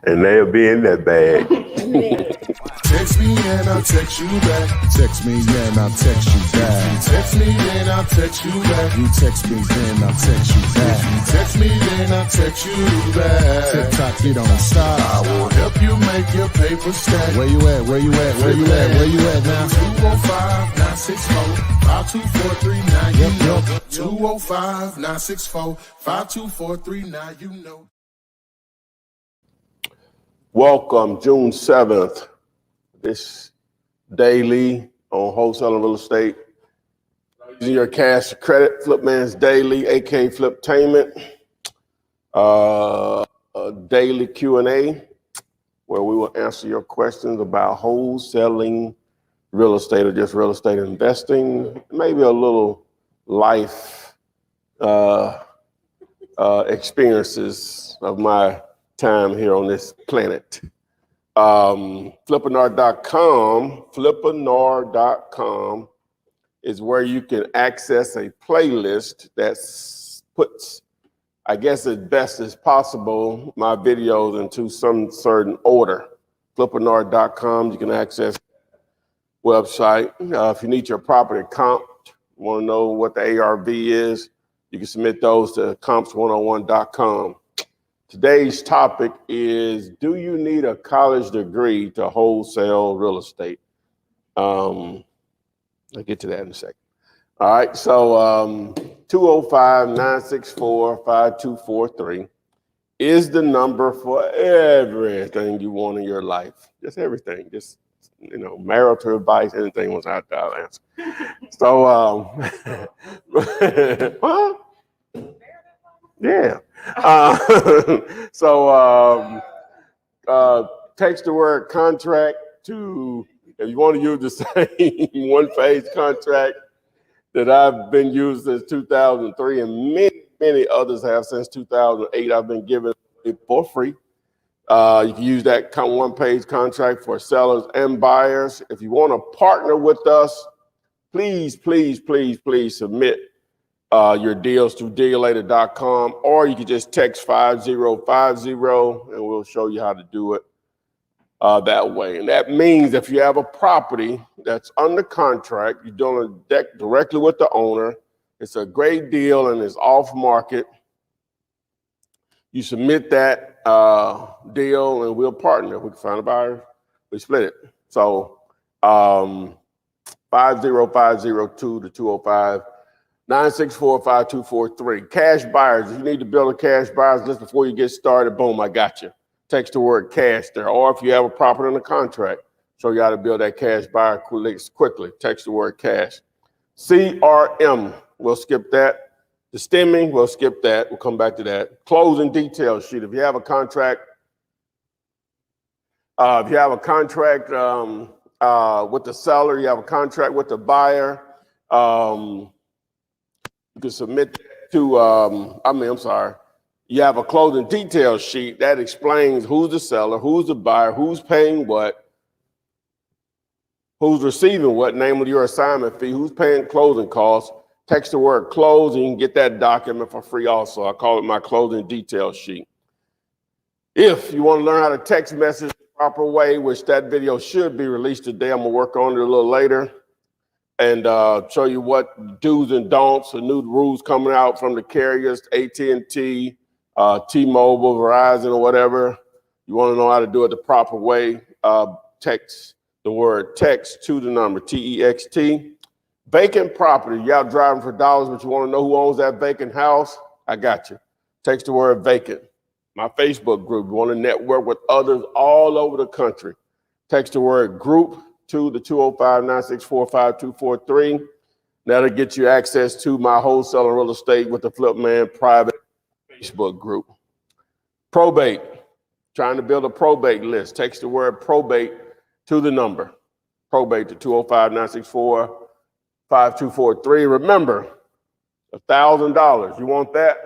And they'll be in that bag. Text me and I'll text you back. Text me and I'll text you back. Text me and I'll text you back. You text me then I'll text you back. Text me then I'll text you back. TikTok, you don't stop. I will help you make your paper stack. Where you at? Where you at? Where you at? Where you at now? 205-964-5243. Now you know. 205-964-5243. Now you know. Welcome, June 7th. This daily on Wholesaling Real Estate. Using your cash credit, Flipman's Daily, aka Fliptainment. A daily Q&A where we will answer your questions about wholesaling real estate or just real estate investing. Maybe a little life experiences of my time here on this planet. Flippanard.com is where you can access a playlist that puts, I guess as best as possible, my videos into some certain order. Flippanard.com, you can access website. If you need your property comped, want to know what the ARV is, you can submit those to comps101.com. Today's topic is, do you need a college degree to wholesale real estate? I'll get to that in a second. All right, so 205-964-5243 is the number for everything you want in your life. Just everything, just, marital advice, anything was out there, I'll answer. So, huh? Yeah. Text the word contract to, if you want to use the same one-page contract that I've been using since 2003 and many others have since 2008, I've been giving it for free. You can use that one-page contract for sellers and buyers. If you want to partner with us, please submit your deals through legality.com, or you can just text 5050 and we'll show you how to do it that way. And that means if you have a property that's under contract, you're doing it directly with the owner, it's a great deal and it's off market, you submit that deal and we'll partner. We can find a buyer, we split it. So 50502 to 205 964-5243. Cash buyers. If you need to build a cash buyers list before you get started, boom, I got you. Text the word cash there. Or if you have a property under contract, show you how to build that cash buyer quickly. Text the word cash. CRM, we'll skip that. The stemming, we'll skip that. We'll come back to that. Closing details sheet. If you have a contract, with the seller, you have a contract with the buyer, you can submit to, you have a closing details sheet that explains who's the seller, who's the buyer, who's paying what, who's receiving what, namely your assignment fee, who's paying closing costs. Text the word close and you can get that document for free also. I call it my closing details sheet. If you want to learn how to text message the proper way, which that video should be released today, I'm going to work on it a little later, and show you what do's and don'ts, the new rules coming out from the carriers, AT&T, T-Mobile, Verizon, or whatever. You want to know how to do it the proper way, text the word text to the number, TEXT. Vacant property, you out driving for dollars, but you want to know who owns that vacant house? I got you. Text the word vacant. My Facebook group, you want to network with others all over the country. Text the word group to the 205-964-5243. That'll get you access to my wholesaling real estate with the Flipman private Facebook group. Probate, trying to build a probate list. Text the word probate to the number. Probate to 205-964-5243. Remember, $1,000. You want that?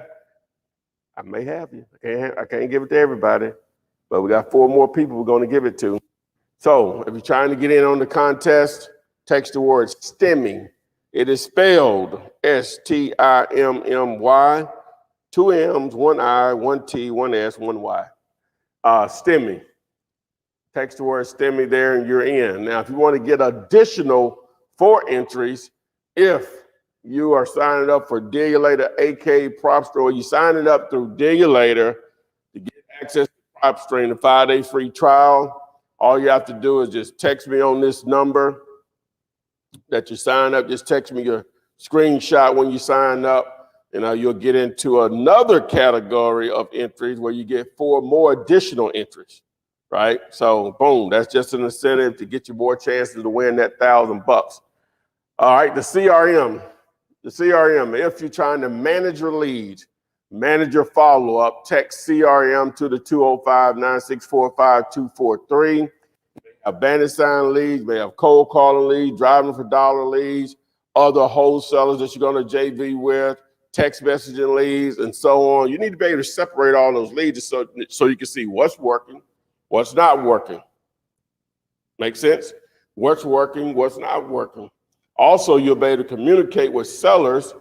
I may have you. I can't give it to everybody, but we got 4 more people we're going to give it to. So if you're trying to get in on the contest, text the word stemming. It is spelled S-T-I-M-M-Y, 2 M's, 1 I, 1 T, 1 S, 1 Y. STEMI. Text the word STEMI there and you're in. Now, if you want to get additional 4 entries, if you are signing up for Dealulator, aka PropStream, or you signing up through Dealulator to get access to PropStream, the 5-day free trial, all you have to do is just text me on this number that you sign up. Just text me your screenshot when you sign up, and you'll get into another category of entries where you get 4 more additional entries, right? So boom, that's just an incentive to get you more chances to win that $1,000. All right, the CRM. The CRM, if you're trying to manage your leads, manage your follow-up, text CRM to the 205-964-5243. Have bandit sign leads, may have cold calling leads, driving for dollar leads, other wholesalers that you're going to JV with, text messaging leads, and so on. You need to be able to separate all those leads so you can see what's working, what's not working. Make sense? What's working, what's not working. Also, you'll be able to communicate with sellers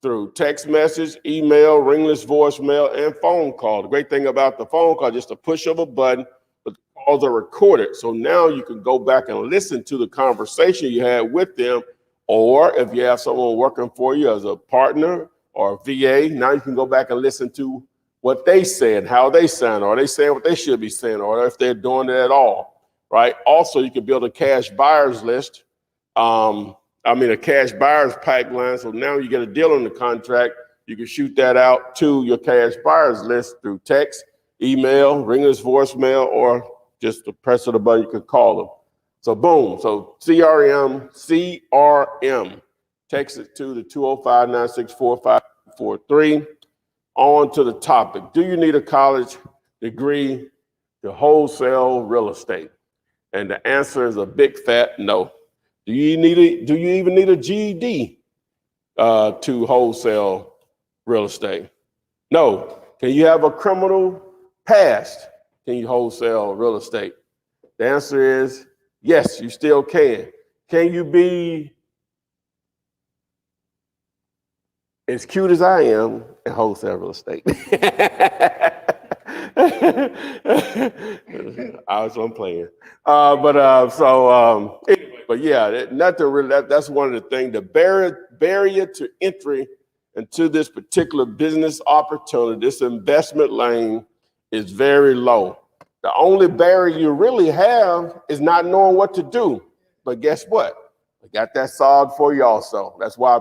through text message, email, ringless voicemail, and phone call. The great thing about the phone call, just a push of a button, but the calls are recorded. So now you can go back and listen to the conversation you had with them, or if you have someone working for you as a partner or a VA, now you can go back and listen to what they said, how they sound, or are they saying what they should be saying, or if they're doing it at all, right? Also, you can build a cash buyers list. A cash buyers pipeline. So now you get a deal on the contract, you can shoot that out to your cash buyers list through text, email, ringless voicemail, or just the press of the button, you can call them. So boom, so CRM, text it to the 205-964-5243. On to the topic. Do you need a college degree to wholesale real estate? And the answer is a big fat no. Do you even need a GED to wholesale real estate? No. Can you have a criminal past? Can you wholesale real estate? The answer is yes, you still can. Can you be as cute as I am and wholesale real estate? I'm playing. But yeah, nothing really. That's one of the things. The barrier to entry into this particular business opportunity, this investment lane, is very low. The only barrier you really have is not knowing what to do. But guess what? I got that solved for you also. That's why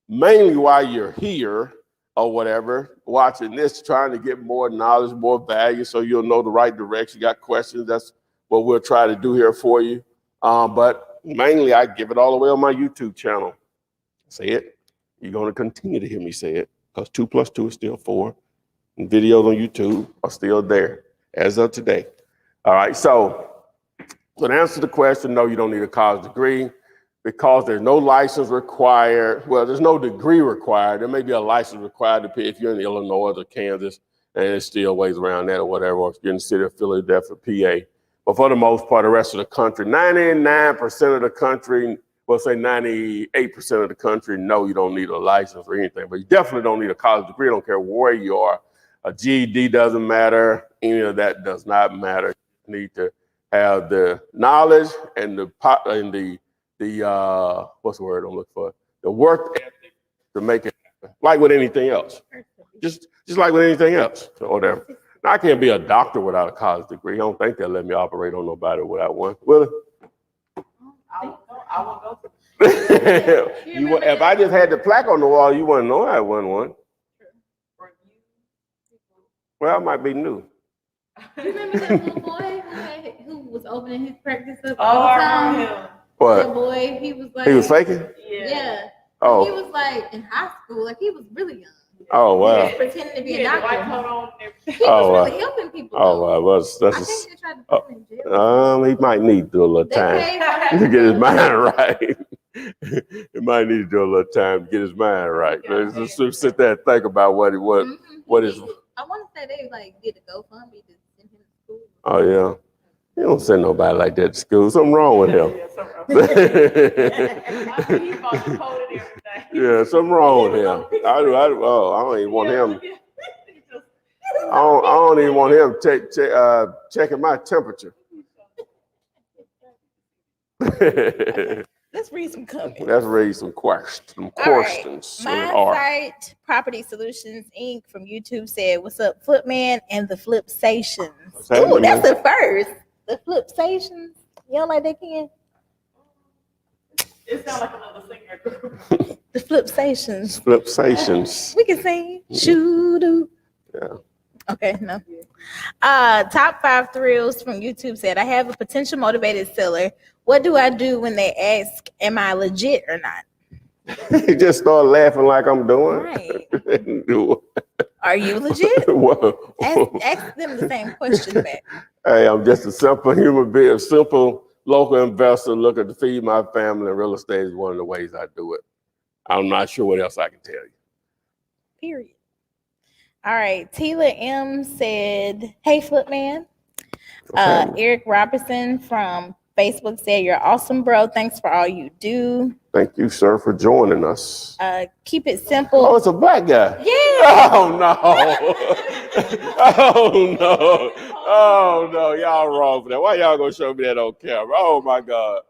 mainly why you're here or whatever, watching this, trying to get more knowledge, more value, so you'll know the right direction. You got questions, that's what we'll try to do here for you. But mainly I give it all away on my YouTube channel. Say it. You're going to continue to hear me say it, because 2 + 2 is still 4. And videos on YouTube are still there as of today. All right, so to answer the question, no, you don't need a college degree, because there's no license required. Well, there's no degree required. There may be a license required if you're in Illinois or Kansas, and it still ways around that or whatever, or if you're in the city of Philadelphia, PA. But for the most part, the rest of the country, 99% of the country, we'll say 98% of the country, no, you don't need a license or anything, but you definitely don't need a college degree. I don't care where you are. A GED doesn't matter. Any of that does not matter. You need to have the knowledge and what's the word I'm looking for? The work ethic to make it happen. Like with anything else. Just like with anything else or whatever. Now, I can't be a doctor without a college degree. I don't think they'll let me operate on nobody without one. Will it? I won't go to If I just had the plaque on the wall, you wouldn't know I wasn't one. Well, I might be new. You remember that little boy who was opening his practice up Oh, all the I time? remember him. What? That boy, he was like... He was faking? Yeah. Oh. He was like in high school, like he was really young. Oh, wow. He was pretending to be a doctor. White coat on and everything. He was really helping people. Oh, wow. Well, I think they tried to put him in jail. He might need to do a little They time paid for to him. get his mind right. He might need to do a little time to get his mind right. Let's just sit there and think about what is. I want to say they like did a GoFundMe to send him to school. Oh, yeah. You don't send nobody like that to school. Something wrong with him. Yeah, something wrong with him. I don't even want him. I don't even want him checking my temperature. Let's read some comments. Let's raise some questions. Some All right. questions. My with R. site, Property Solutions Inc. from YouTube said, "What's up, Flipman and the Flipsations?" Ooh, that's the first. The Flipsations. You don't like that, Ken? It sounds like another singer group. The Flipsations. Flipsations. We can sing. Shoo-doo. Yeah. Okay, no. Top 5 thrills from YouTube said, "I have a potential motivated seller. What do I do when they ask, am I legit or not?" He just started laughing like I'm doing. Right. Do Are you legit? Whoa. Ask them the same question back. Hey, I'm just a simple human being, a simple local investor looking to feed my family, and real estate is one of the ways I do it. I'm not sure what else I can tell you. Period. All right. Tila M said, "Hey, Flipman." Okay. Eric Robertson from Facebook said, "You're awesome, bro. Thanks for all you do. Thank you, sir, for joining us. Keep it simple." Oh, it's a black guy. Yeah. Oh, no. Oh, no. Oh, no. Y'all wrong for that. Why y'all gonna show me that on camera? Oh, my God.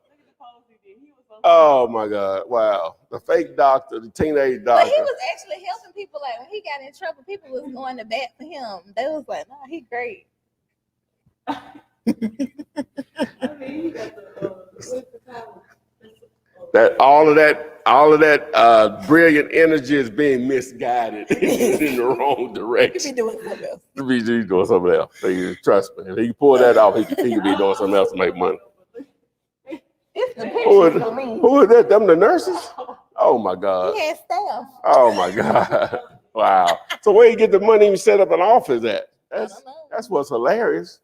Oh, my God. Wow. The fake doctor, the teenage But doctor. he was actually helping people. Like when he got in trouble, people was going to bat for him. They was like, "No, he great." That all of that brilliant energy is being misguided in the wrong He direction. be doing something else. He's doing something else. Trust me. If he pull that off, he could be doing something else to make money. It's the Who pictures for me. is that? Them the nurses? Oh my God. He had staff. Oh my God. Wow. So where you get the money you set up an office at? I don't know. That's what's hilarious.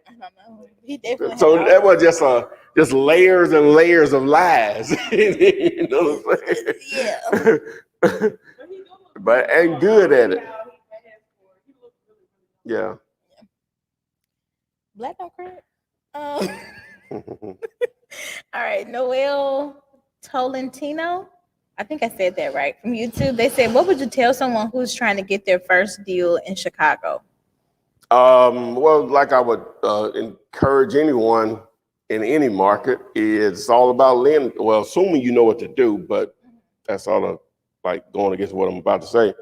I don't know. He definitely. So had that was just layers and layers of lies. You know what I'm saying? Yeah. But ain't good at it. Yeah. Black don't crack. All right, Noel Tolentino. I think I said that right. From YouTube, they said, "What would you tell someone who's trying to get their first deal in Chicago?" Well, like I would encourage anyone in any market, it's all about lending. Well, assuming you know what to do, but that's all of like going against what I'm about to say.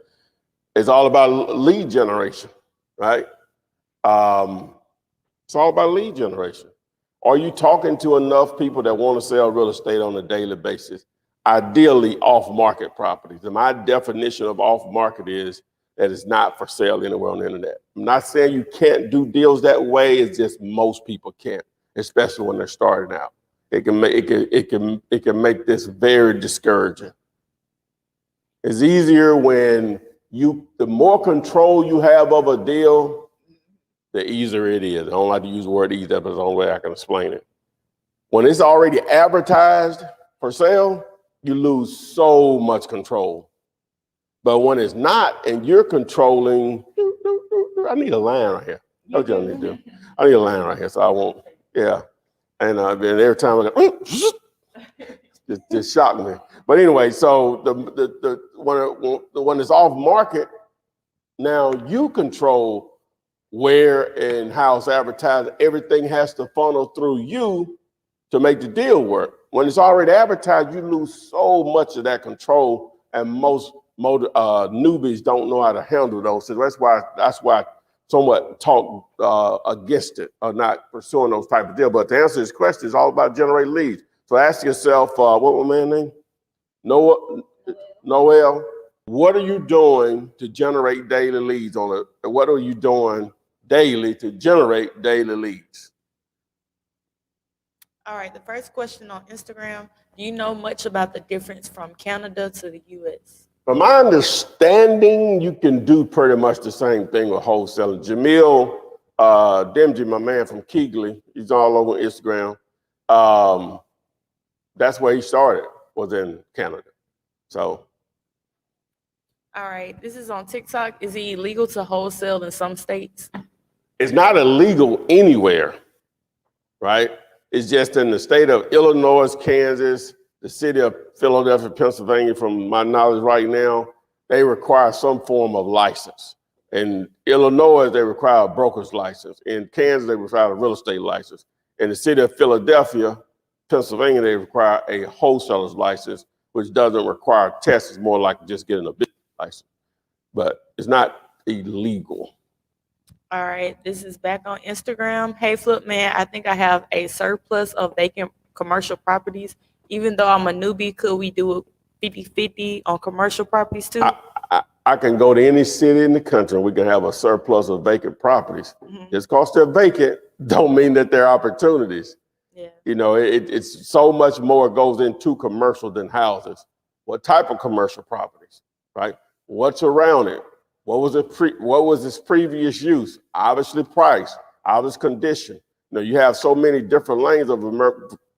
It's all about lead generation, right? It's all about lead generation. Are you talking to enough people that want to sell real estate on a daily basis? Ideally, off-market properties. And my definition of off-market is that it's not for sale anywhere on the internet. I'm not saying you can't do deals that way. It's just most people can't, especially when they're starting out. It can make this very discouraging. It's easier when the more control you have of a deal, the easier it is. I don't like to use the word easier, but it's the only way I can explain it. When it's already advertised for sale, you lose so much control. But when it's not, and you're controlling, I need a line right here. That's what I need to do. I need a line right here, so I won't. Yeah, and then every time I go, just shock me. But anyway, so when it's off market, now you control where and how it's advertised. Everything has to funnel through you to make the deal work. When it's already advertised, you lose so much of that control, and most newbies don't know how to handle those. So that's why I somewhat talk against it or not pursuing those type of deals. But to answer this question, it's all about generating leads. So ask yourself, what was my man's name? Noel. What are you doing to generate daily leads on it? What are you doing daily to generate daily leads? All right, the first question on Instagram, do you know much about the difference from Canada to the US? From my understanding, you can do pretty much the same thing with wholesaling. Jamil Demji, my man from Keighley, he's all over Instagram. That's where he started, was in Canada. So. All right, this is on TikTok. Is it illegal to wholesale in some states? It's not illegal anywhere, right? It's just in the state of Illinois, Kansas, the city of Philadelphia, Pennsylvania, from my knowledge right now, they require some form of license. In Illinois, they require a broker's license. In Kansas, they require a real estate license. In the city of Philadelphia, Pennsylvania, they require a wholesaler's license, which doesn't require tests. It's more like just getting a business license. But it's not illegal. All right, this is back on Instagram. Hey, Flip Man, I think I have a surplus of vacant commercial properties. Even though I'm a newbie, could we do a 50-50 on commercial properties too? I can go to any city in the country and we can have a surplus of vacant properties. Just because they're vacant don't mean that they're opportunities. Yeah. You know, it's so much more goes into commercial than houses. What type of commercial properties, right? What's around it? What was its previous use? Obviously price, obvious condition. You know, you have so many different lanes of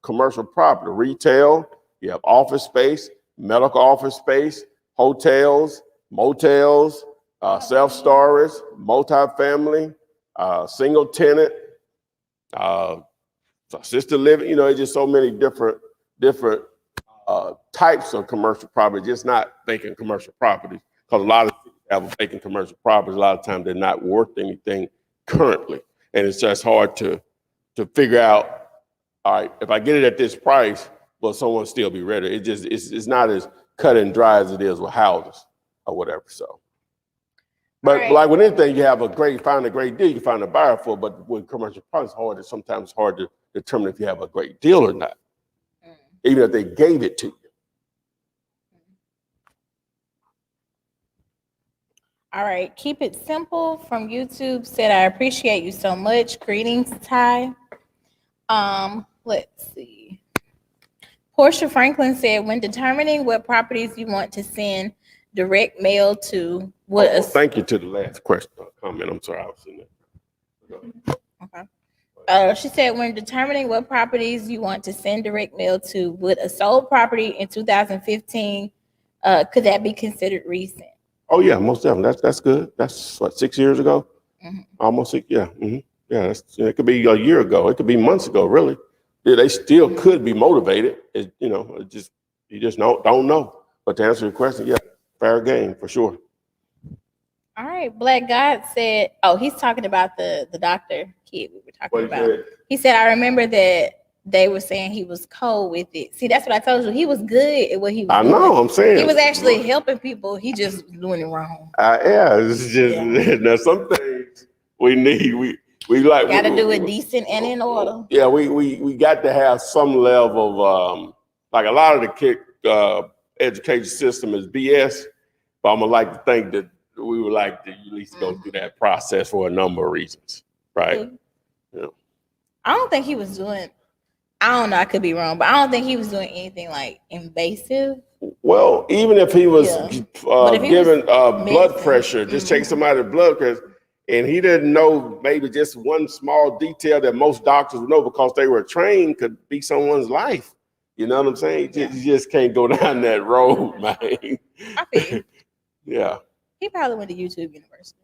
commercial property. Retail, you have office space, medical office space, hotels, motels, self-storage, multifamily, single tenant, assisted living. You know, it's just so many different types of commercial property, just not vacant commercial properties. Because a lot of people have vacant commercial properties. A lot of times they're not worth anything currently, and it's just hard to figure out. All right, if I get it at this price, will someone still be ready? It's not as cut and dry as it is with houses or whatever. So, but like with anything, you find a great deal, you can find a buyer for. But with commercial property, it's sometimes hard to determine if you have a great deal or not, even if they gave it to you. All right, keep it simple from YouTube said, I appreciate you so much. Greetings, Ty. Let's see. Portia Franklin said, when determining what properties you want to send direct mail to, Thank you to the last question comment. I'm sorry, I was in there. Okay. She said, when determining what properties you want to send direct mail to, would a sold property in 2015, could that be considered recent? Oh yeah, most definitely. That's good. That's what, 6 years ago? Almost 6. Yeah. Yeah. It could be a year ago. It could be months ago. Really, yeah, they still could be motivated. You just don't know. But to answer your question, yeah, fair game for sure. All right, Black God said, oh, he's talking about the doctor kid we were talking about. He said, I remember that they were saying he was cold with it. See, that's what I told you. He was good at what he was doing. I know, I'm saying. He was actually helping people. He just was doing it wrong. Yeah, it's just, now some things we need, we like. Got to do it decent and in order. Yeah, we got to have some level of, like a lot of the education system is BS, but I'm going to like to think that we would like to at least go through that process for a number of reasons, right? Yeah. I don't think he was doing, I don't know, I could be wrong, but I don't think he was doing anything like invasive. Well, even if he was given blood pressure, just take somebody's blood pressure, and he didn't know maybe just one small detail that most doctors would know because they were trained could be someone's life. You know what I'm saying? You just can't go down that road, man. I feel Yeah. He probably went to YouTube University.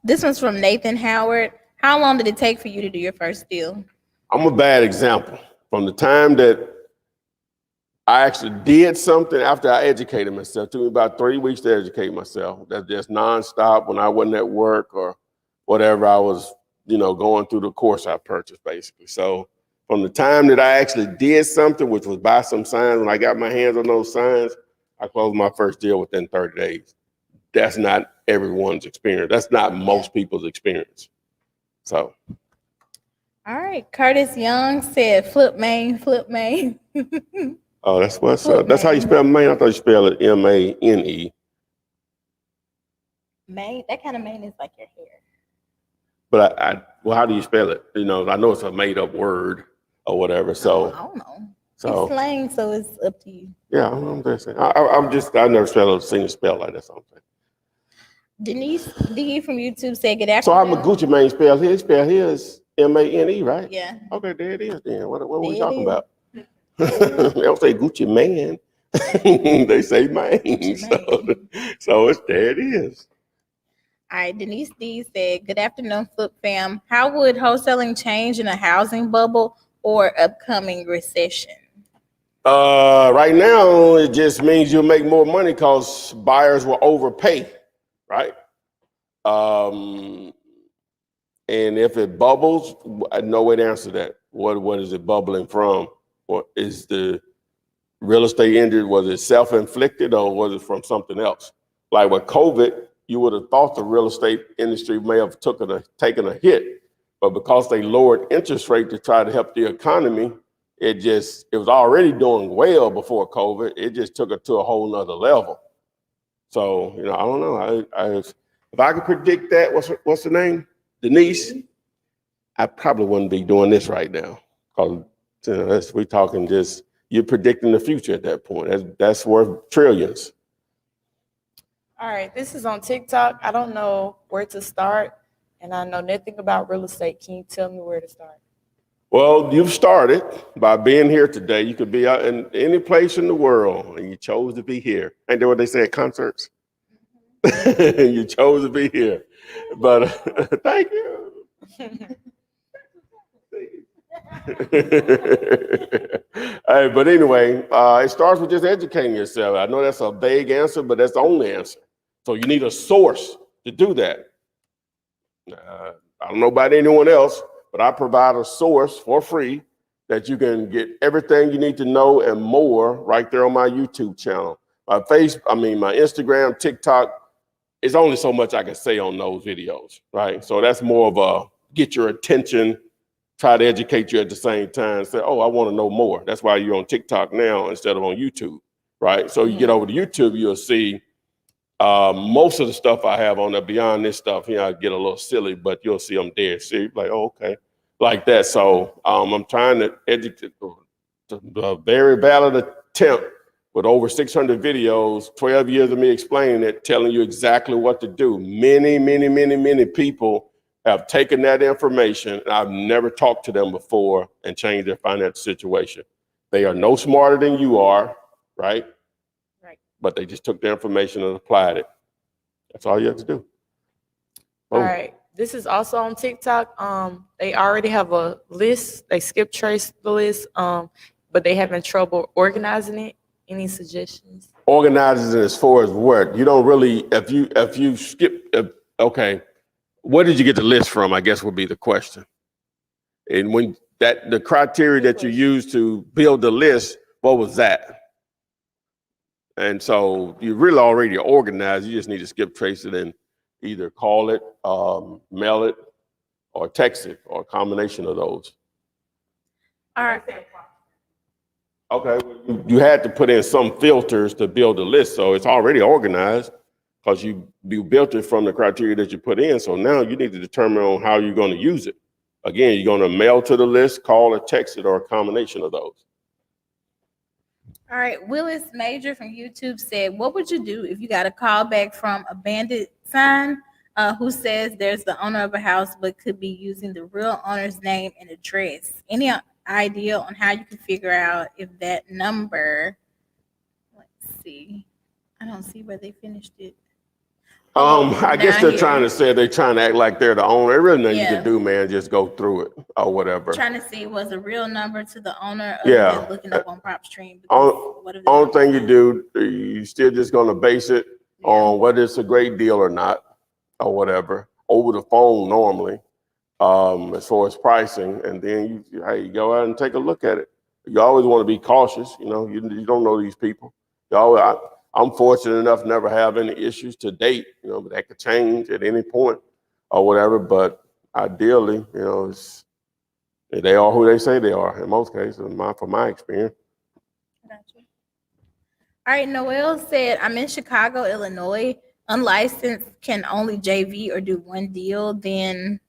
This one's from Nathan Howard. How long did it take for you to do your first deal? I'm a bad example. From the time that I actually did something after I educated myself, it took me about 3 weeks to educate myself. That's just nonstop when I wasn't at work or whatever. I was, going through the course I purchased, basically. So from the time that I actually did something, which was buy some signs, when I got my hands on those signs, I closed my first deal within 30 days. That's not everyone's experience. That's not most people's experience. So. All right. Curtis Young said, flip Maine, flip Maine. Oh, that's what's up. That's how you spell Maine. I thought you spell it M-A-N-E. Maine, that kind of Maine is like your hair. But well, how do you spell it? I know it's a made up word or whatever. So I don't know. So it's slang, so it's up to you. Yeah, I'm just saying. I never seen it spelled like that. So Denise D from YouTube said, "Good afternoon." So how Gucci Mane spell his? Spell his M-A-N-E, right? Yeah. Okay, there it is. Then what are we talking about? They don't say Gucci Mane. They say Mane. So it's there. It is. All right, Denise D said, "Good afternoon, Flip Fam. How would wholesaling change in a housing bubble or upcoming recession?" Right now, it just means you'll make more money because buyers will overpay, right? And if it bubbles, I no way to answer that. What is it bubbling from? Or is the real estate injury, was it self-inflicted or was it from something else? Like with COVID, you would have thought the real estate industry may have taken a hit, but because they lowered interest rate to try to help the economy, it was already doing well before COVID. It just took it to a whole nother level. So, I don't know. If I could predict that, what's the name? Denise, I probably wouldn't be doing this right now. Because we talking just, you're predicting the future at that point. That's worth trillions. All right, this is on TikTok. I don't know where to start, and I know nothing about real estate. Can you tell me where to start? Well, you've started by being here today. You could be out in any place in the world, and you chose to be here. Ain't that what they say at concerts? You chose to be here. But thank you. Hey, but anyway, it starts with just educating yourself. I know that's a vague answer, but that's the only answer. So you need a source to do that. I don't know about anyone else, but I provide a source for free that you can get everything you need to know and more right there on my YouTube channel. My Instagram, TikTok, it's only so much I can say on those videos, right? So that's more of a get your attention, try to educate you at the same time, say, oh, I want to know more. That's why you're on TikTok now instead of on YouTube, right? So you get over to YouTube, you'll see most of the stuff I have on there. Beyond this stuff, I get a little silly, but you'll see I'm dead serious, like, oh, okay, like that. So I'm trying to educate, a very valid attempt with over 600 videos, 12 years of me explaining it, telling you exactly what to do. Many people have taken that information, and I've never talked to them before and changed their financial situation. They are no smarter than you are, right? Right. But they just took the information and applied it. That's all you have to do. All right. This is also on TikTok. They already have a list. They skip trace the list, but they having trouble organizing it. Any suggestions? Organizes it as far as what? You don't really, if you skip, okay, where did you get the list from, I guess would be the question. And when the criteria that you use to build the list, what was that? And so you really already organized. You just need to skip trace it and either call it, mail it, or text it, or a combination of those. All right. Okay, you had to put in some filters to build a list, so it's already organized because you built it from the criteria that you put in. So now you need to determine on how you're going to use it. Again, you're going to mail to the list, call it, text it, or a combination of those. All right. Willis Major from YouTube said, what would you do if you got a call back from a bandit sign who says there's the owner of a house but could be using the real owner's name and address? Any idea on how you can figure out if that number, let's see, I don't see where they finished it. I guess they're trying to act like they're the owner. There really nothing you Yeah. can do, man. Just go through it or whatever. Trying to see was a real number to the owner Yeah. than looking up on PropStream. Only thing you do, you still just going to base it on whether it's a great deal or not or whatever over the phone normally. As far as pricing, and then you go out and take a look at it. You always want to be cautious. You don't know these people. I'm fortunate enough never have any issues to date. But that could change at any point or whatever. But ideally, they are who they say they are in most cases. From my experience. Gotcha. All right, Noel said, I'm in Chicago, Illinois. Unlicensed can only JV or do one deal. Then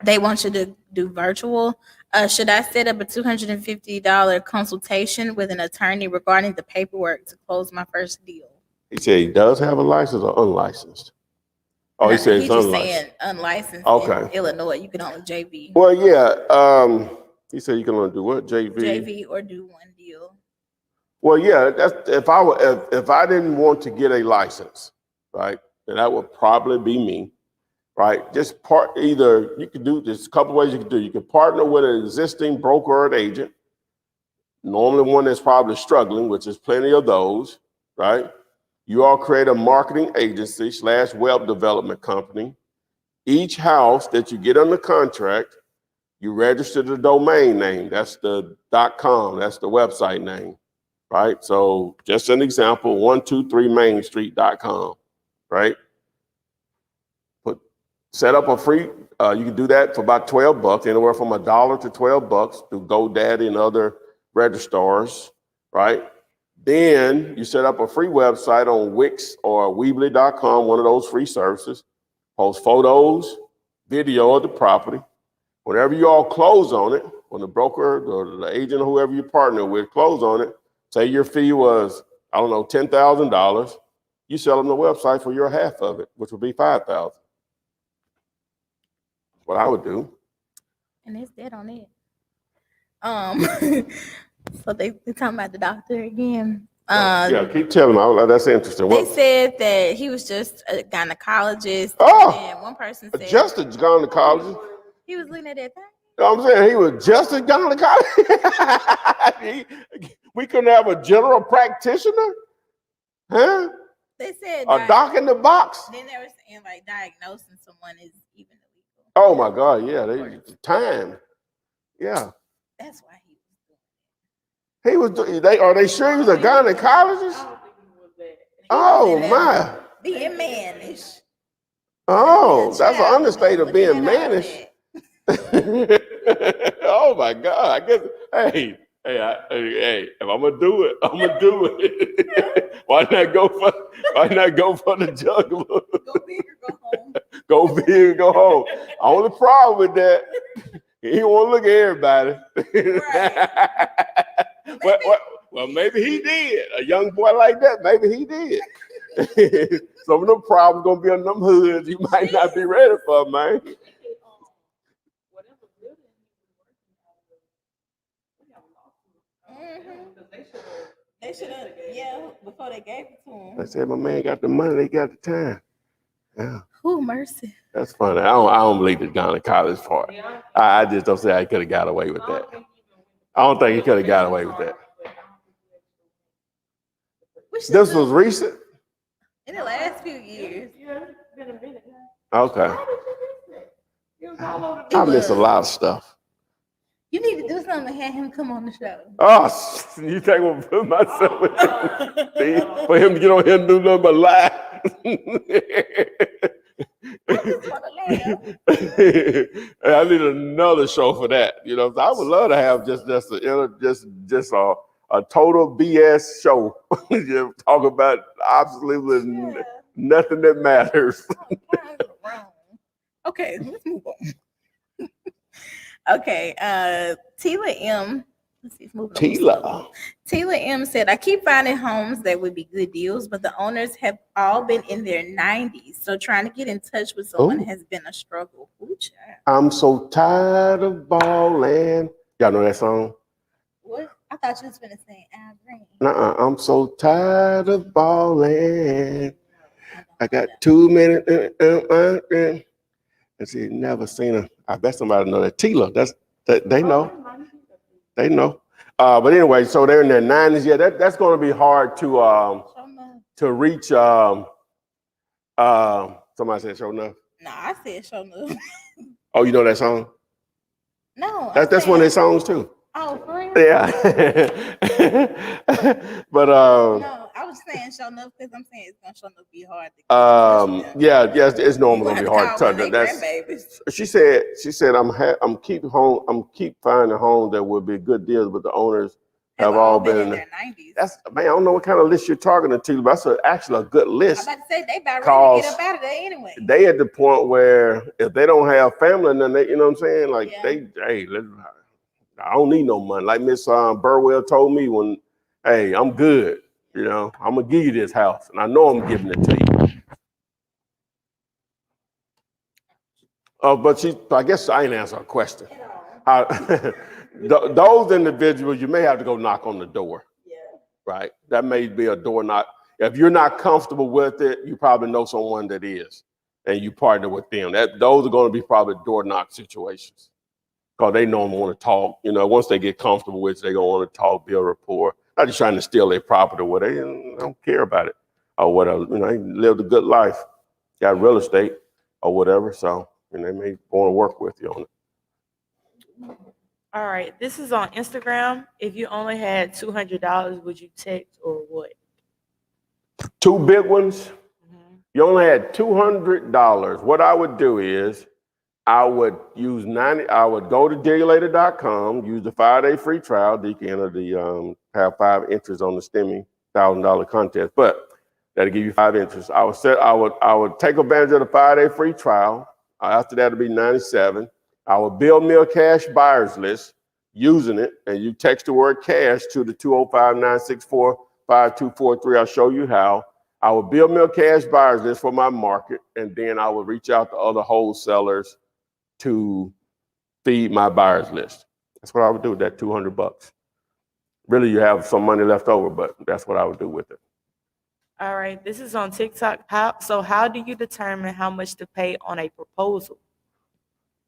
they want you to do virtual. Should I set up a $250 consultation with an attorney regarding the paperwork to close my first deal? He said he does have a license or unlicensed? Oh, he said it's unlicensed. He's just saying unlicensed Okay. in Illinois. You can only JV. Well, yeah. He said you can only do what? JV or do one deal. Well, yeah. That's if I didn't want to get a license, right? Then that would probably be me. Right, just either you could do this a couple ways you can do. You can partner with an existing broker or an agent normally one that's probably struggling, which is plenty of those, right? You all create a marketing agency / web development company. Each house that you get under contract, you register the domain name. That's the .com. That's the website name, right? So just an example, 123mainstreet.com, right? Set up a free, you can do that for about $12, anywhere from $1 to $12 through GoDaddy and other registrars, right? Then you set up a free website on Wix or Weebly.com, one of those free services. Post photos, video of the property. Whenever you all close on it, when the broker or the agent or whoever you partner with close on it, say your fee was, I don't know, $10,000, you sell them the website for your half of it, which would be $5,000. What I would do. And it's dead on it. So they talking about the doctor again. Yeah, keep telling me. That's interesting. They said that he was just a gynecologist. Oh, and one person said just a gynecologist. he was looking at that thing. You know what I'm saying? He was just a gynecologist. We couldn't have a general practitioner, huh? They said A doc in the box. Then they were saying like diagnosing someone is even illegal. Oh my God, yeah, time. Yeah. That's why he was doing it. Are they sure he was a gynecologist? Oh my. Being mannish. Oh, that's an understatement of being mannish. Oh my God. I guess, hey, if I'm gonna do it, I'm gonna do it. Why not go for the juggler? Go big or go home. Go big or go home. Only problem with that, he won't look at everybody. Right. Well, maybe he did. A young boy like that, maybe he did. Some of them problems gonna be on them hoods you might not be ready for, man. They should have, before they gave it to him. I said, my man got the money, they got the time. Yeah. Who mercy? That's funny. I don't believe the gynecologist part. I just don't say I could have got away with that. I don't think he could have got away with that. This was recent? In the last few years. Okay. I miss a lot of stuff. You need to do something to have him come on the show. Oh, you think I'm gonna put myself with him? For him to get on here and do nothing but lie? I need another show for that. You know, I would love to have just a total BS show. Talk about absolutely nothing that matters. Okay, let's move on. Okay, Tila M. Let's see, Tila M said, I keep finding homes that would be good deals, but the owners have all been in their 90s. So trying to get in touch with someone has been a struggle. Ooh, I'm so tired of balling. Y'all know that song? What? I thought you was going to sing Al Green. Nuh-uh. I'm so tired of balling. I got 2 minutes. And see, never seen her. I bet somebody know that. Tila, they know. They know. But anyway, so they're in their 90s. Yeah, that's going to be hard to reach. Somebody said show enough. No, I said show enough. Oh, you know that song? No. That's one of their songs too. Oh, for real? Yeah. But no, I was saying show enough because I'm saying it's gonna show enough be hard to yes, it's normally gonna be hard to touch. She said I'm keep finding homes that would be good deals, but the owners have all been in their 90s. That's, man, I don't know what kind of list you're talking to, but that's actually a good list. I'm about to say they about ready to get up out of there anyway. They at the point where if they don't have family, then they, you know what I'm saying? Like I don't need no money. Like Miss Burwell told me when, hey, I'm good. You know, I'm gonna give you this house, and I know I'm giving it to you. But I guess I ain't answer her question. Those individuals, you may have to go knock on the door. Yeah. Right? That may be a door knock. If you're not comfortable with it, you probably know someone that is, and you partner with them. Those are going to be probably door knock situations. because they don't want to talk. You know, once they get comfortable with it, they're going to want to talk, build rapport. Not just trying to steal their property where they don't care about it or whatever. You know, they lived a good life, got real estate or whatever. So, and they may want to work with you on it. All right, this is on Instagram. If you only had $200, would you text or what? Two big ones. You only had $200. What I would do is I would go to dealulator.com, use the 5-day free trial. You can enter have 5 entries on the STEMI $1,000 contest, but that'll give you 5 entries. I would take advantage of the 5-day free trial. After that, it'll be $97. I would build me a cash buyers list using it, and you text the word cash to the 205-964-5243. I'll show you how. I would build me a cash buyers list for my market, and then I would reach out to other wholesalers to feed my buyers list. That's what I would do with that $200. Really, you have some money left over, but that's what I would do with it. All right, this is on TikTok. How do you determine how much to pay on a proposal?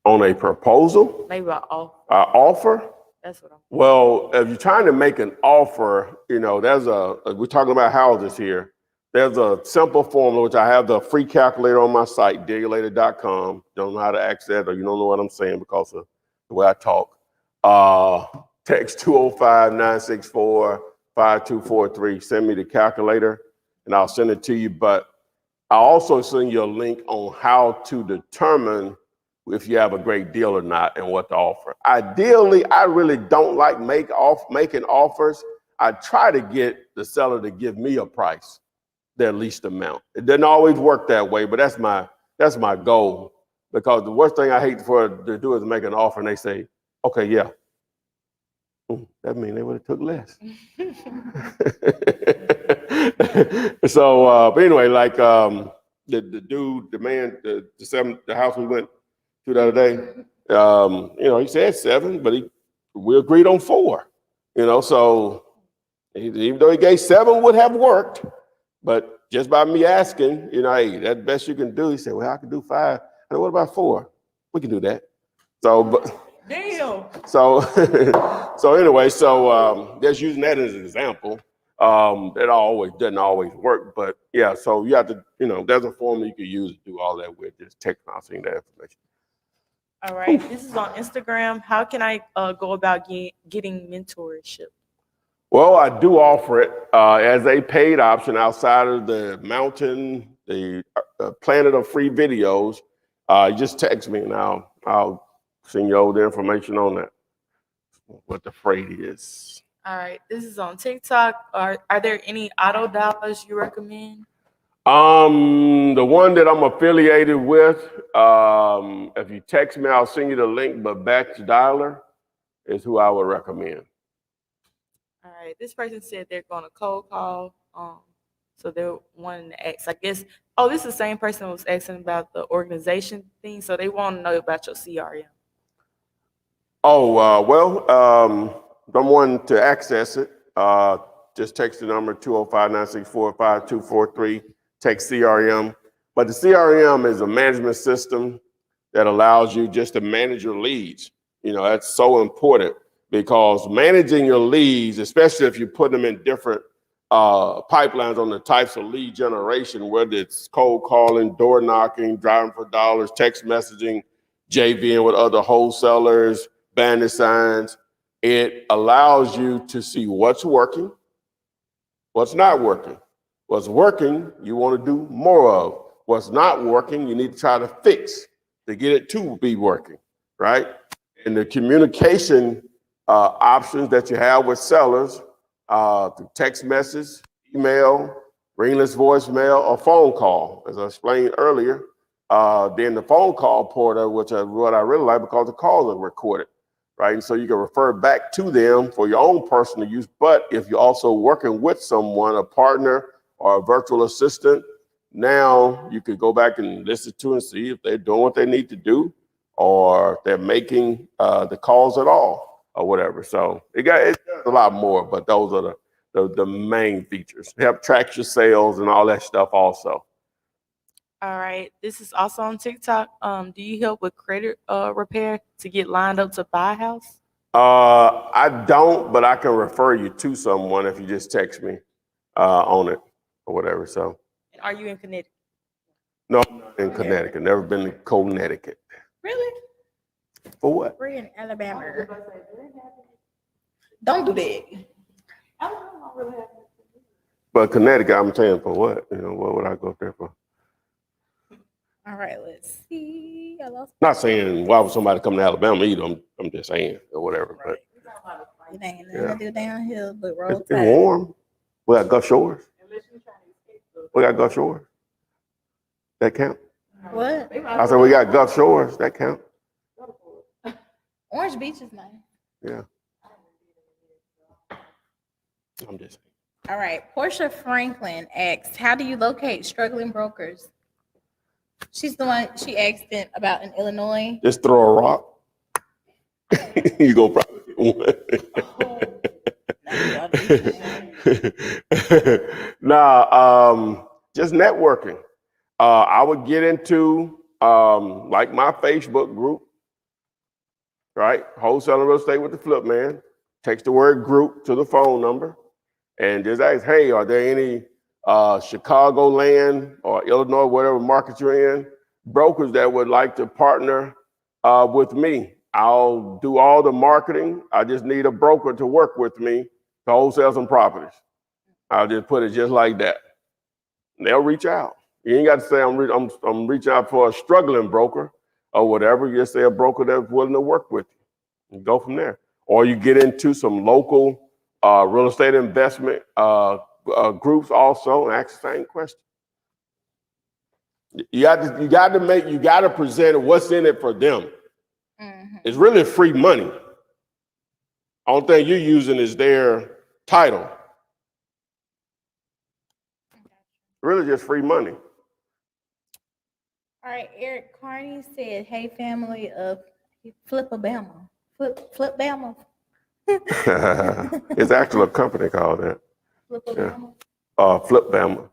On a proposal? Maybe an offer. Offer? That's what I'm. Well, if you're trying to make an offer, you know, we're talking about houses here. There's a simple formula, which I have the free calculator on my site, dealulator.com. Don't know how to access it, or you don't know what I'm saying because of the way I talk. Text 205-964-5243. Send me the calculator, and I'll send it to you. But I'll also send you a link on how to determine if you have a great deal or not and what to offer. Ideally, I really don't like making offers. I try to get the seller to give me a price, their least amount. It doesn't always work that way, but that's my goal. Because the worst thing I hate to do is make an offer and they say, okay, yeah. That means they would have took less. So, but anyway, like the house we went to the other day, you know, he said 7, but we agreed on 4. You know, so even though he gave 7 would have worked, but just by me asking, you know, hey, that's the best you can do. He said, well, I can do 5. I said, what about 4? We can do that. So, but Damn. so anyway, just using that as an example. That doesn't always work, but yeah. So you have to, you know, there's a formula you can use to do all that with. Just text messaging that information. All right, this is on Instagram. How can I go about getting mentorship? Well, I do offer it as a paid option outside of the mountain, the planet of free videos. Just text me and I'll send you all the information on that, what the freight is. All right, this is on TikTok. Are there any auto dialers you recommend? The one that I'm affiliated with, if you text me, I'll send you the link, but Batch Dialer is who I would recommend. All right, this person said they're going to cold call. So they're wanting to ask, I guess, this is the same person who was asking about the organization thing. So they want to know about your CRM. Someone to access it, just text the number 205-964-5243, text CRM. But the CRM is a management system that allows you just to manage your leads. You know, that's so important because managing your leads, especially if you put them in different pipelines on the types of lead generation, whether it's cold calling, door knocking, driving for dollars, text messaging, JVing with other wholesalers, bandit signs, it allows you to see what's working, what's not working. What's working, you want to do more of. What's not working, you need to try to fix to get it to be working, right? And the communication options that you have with sellers through text message, email, ringless voicemail, or phone call, as I explained earlier. Then the phone call portal, what I really like because the calls are recorded, right? And so you can refer back to them for your own personal use. But if you're also working with someone, a partner or a virtual assistant, now you could go back and listen to and see if they're doing what they need to do or they're making the calls at all or whatever. So it does a lot more, but those are the main features. Help track your sales and all that stuff also. All right. This is also on TikTok. Do you help with credit repair to get lined up to buy a house? I don't, but I can refer you to someone if you just text me on it or whatever. So, Are you in Connecticut? no, I'm not in Connecticut. Never been to Connecticut. Really? For what? We're in Alabama. Don't do that. But Connecticut, I'm saying for what? You know, what would I go up there for? All right, let's see. I lost. Not saying why would somebody come to Alabama either. I'm just saying or whatever. But It ain't nothing to do downhill, but roll it's tide. warm. We got Gulf Shores. We got Gulf Shores. That count? What? I said we got Gulf Shores. That count? Orange Beach is nice. Yeah. I'm just saying. All right. Portia Franklin asks, how do you locate struggling brokers? She's the one, she asked them about in Illinois. Just throw a rock. You go probably get one. Nah, just networking. I would get into like my Facebook group, right? Wholesaling real estate with the flip man. Text the word group to the phone number and just ask, hey, are there any Chicagoland or Illinois, whatever market you're in, brokers that would like to partner with me? I'll do all the marketing. I just need a broker to work with me to wholesale some properties. I'll just put it just like that. And they'll reach out. You ain't got to say I'm reaching out for a struggling broker or whatever. You just say a broker that's willing to work with you and go from there. Or you get into some local real estate investment groups also and ask the same question. You got to present what's in it for them. Mm-hmm. It's really free money. Only thing you're using is their title. Really just free money. All right, Eric Carney said, hey, family of Flip-A-Bama. Flip-Bama. It's actually a company called that. Flip-A-Bama. Yeah. Flip-Bama.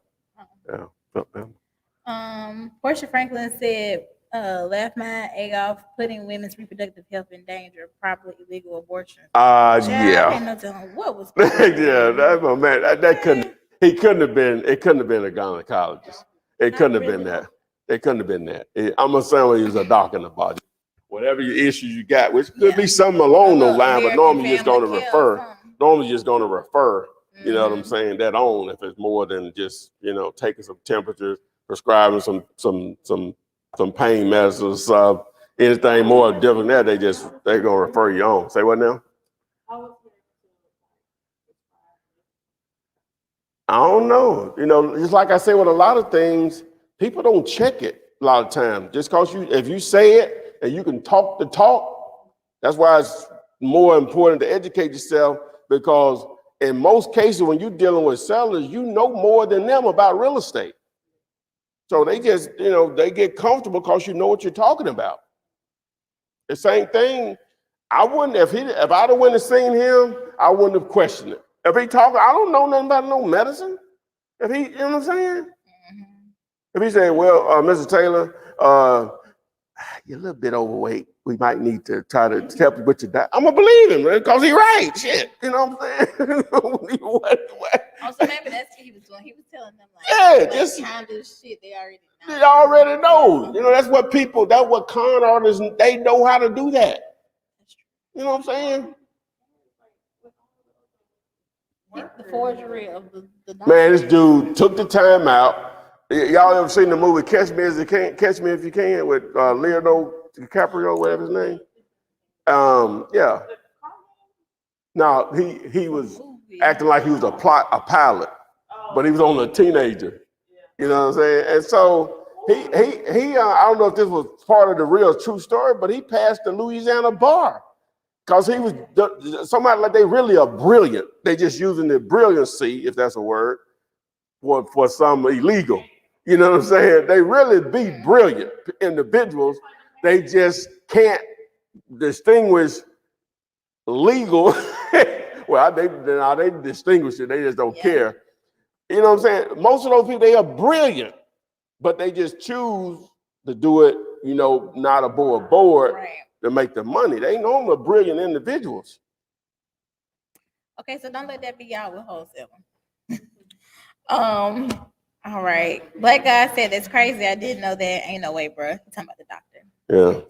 Yeah, Flip-Bama. Portia Franklin said, laugh my egg off, putting women's reproductive health in danger, probably illegal abortion. Yeah. I didn't know what was yeah, that's my man. That couldn't have been a gynecologist. It couldn't have been that. It couldn't have been that. I'm assuming he was a doc in the body. Whatever your issues you got, which could be something along those lines, but normally you're just going to refer. Normally you're just going to refer, you know what I'm saying, that on if it's more than just, taking some temperatures, prescribing some pain medicines, anything more different than that, they're going to refer you on. Say what now? I don't know. Just like I say with a lot of things, people don't check it a lot of times. Just because if you say it and you can talk the talk, that's why it's more important to educate yourself, because in most cases, when you're dealing with sellers, you know more than them about real estate. So they just, they get comfortable because you know what you're talking about. The same thing, I wouldn't, if I'd have went and seen him, I wouldn't have questioned it. If he talking, I don't know nothing about no medicine. If he, you know what I'm saying? Mm-hmm. If he said, well, Mr. Taylor, you're a little bit overweight. We might need to try to help you with your diet. I'm going to believe him, because he's right. Shit. You know what I'm saying? what? Oh, so maybe that's what he was doing. He was telling them, just kind of shit they already know. They already know. That's what con artists, they know how to do that. You know what I'm saying? The forgery of the man, this dude took the time out. Y'all ever seen the movie Catch Me If You Can with Leonardo DiCaprio, whatever his name? Yeah. No, he was acting like he was a pilot, but he was only a teenager. You know what I'm saying? And so he I don't know if this was part of the real true story, but he passed the Louisiana bar. Because he was somebody like they really are brilliant. They just using their brilliancy, if that's a word, for some illegal. You know what I'm saying? They really be brilliant individuals. They just can't distinguish legal. Well, they distinguish it. They just don't care. You know what I'm saying? Most of those people, they are brilliant. but they just choose to do it, you know, not above board Right. to make the money. They normally brilliant individuals. Okay, so don't let that be y'all with wholesaling. All right. Black guy said that's crazy. I didn't know that. Ain't no way, bro. He's talking about the doctor. Yeah.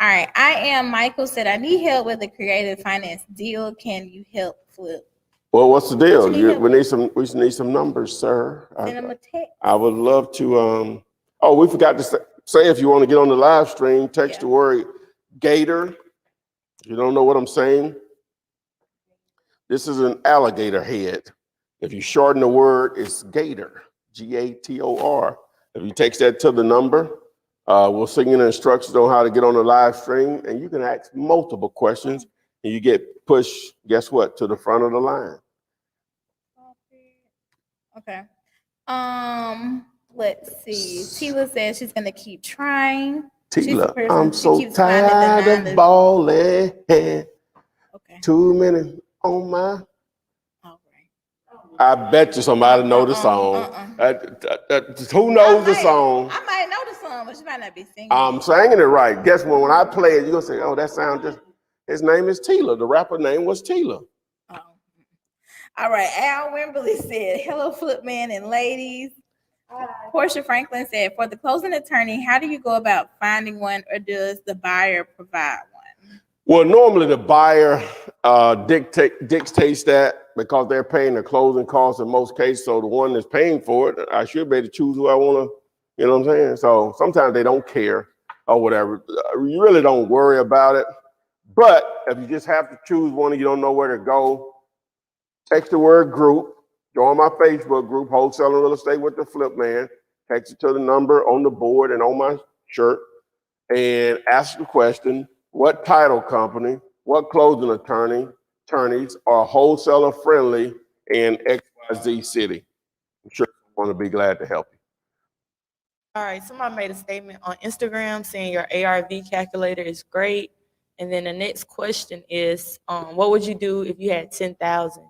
All right. I am Michael said I need help with a creative finance deal. Can you help flip? Well, what's the deal? What you need We need some numbers, sir. Send him a text. I would love to. Oh, we forgot to say if you want to get on the live stream, text the word gator. If you don't know what I'm saying, this is an alligator head. If you shorten the word, it's gator, Gator. If you text that to the number, we'll send you the instructions on how to get on the live stream, and you can ask multiple questions, and you get pushed, guess what, to the front of the line. Okay. Let's see. Tila says she's gonna keep trying. Tila, person I'm who so keeps finding the tired nine of to- balling. Okay. Too many on my. All right. I bet you somebody know the song. Who knows the song? I might know the song, but she might not be singing. I'm singing it right. Guess what? When I play it, you're gonna say, "Oh, that sounds just." His name is Tila. The rapper name was Tila. Oh. All right. Al Wimberly said, "Hello, Flipman and ladies." Portia Franklin said, "For the closing attorney, how do you go about finding one, or does the buyer provide one?" Well, normally the buyer dictates that because they're paying the closing costs in most cases. So the one that's paying for it, I should be able to choose who I want to. You know what I'm saying? So sometimes they don't care or whatever. You really don't worry about it. But if you just have to choose one and you don't know where to go, text the word group. Join my Facebook group, Wholesaling Real Estate with the Flip Man. Text it to the number on the board and on my shirt and ask the question, what title company, what closing attorneys are wholesaler friendly in XYZ city? I'm sure I want to be glad to help you. All right, somebody made a statement on Instagram saying your ARV calculator is great. And then the next question is, what would you do if you had 10,000?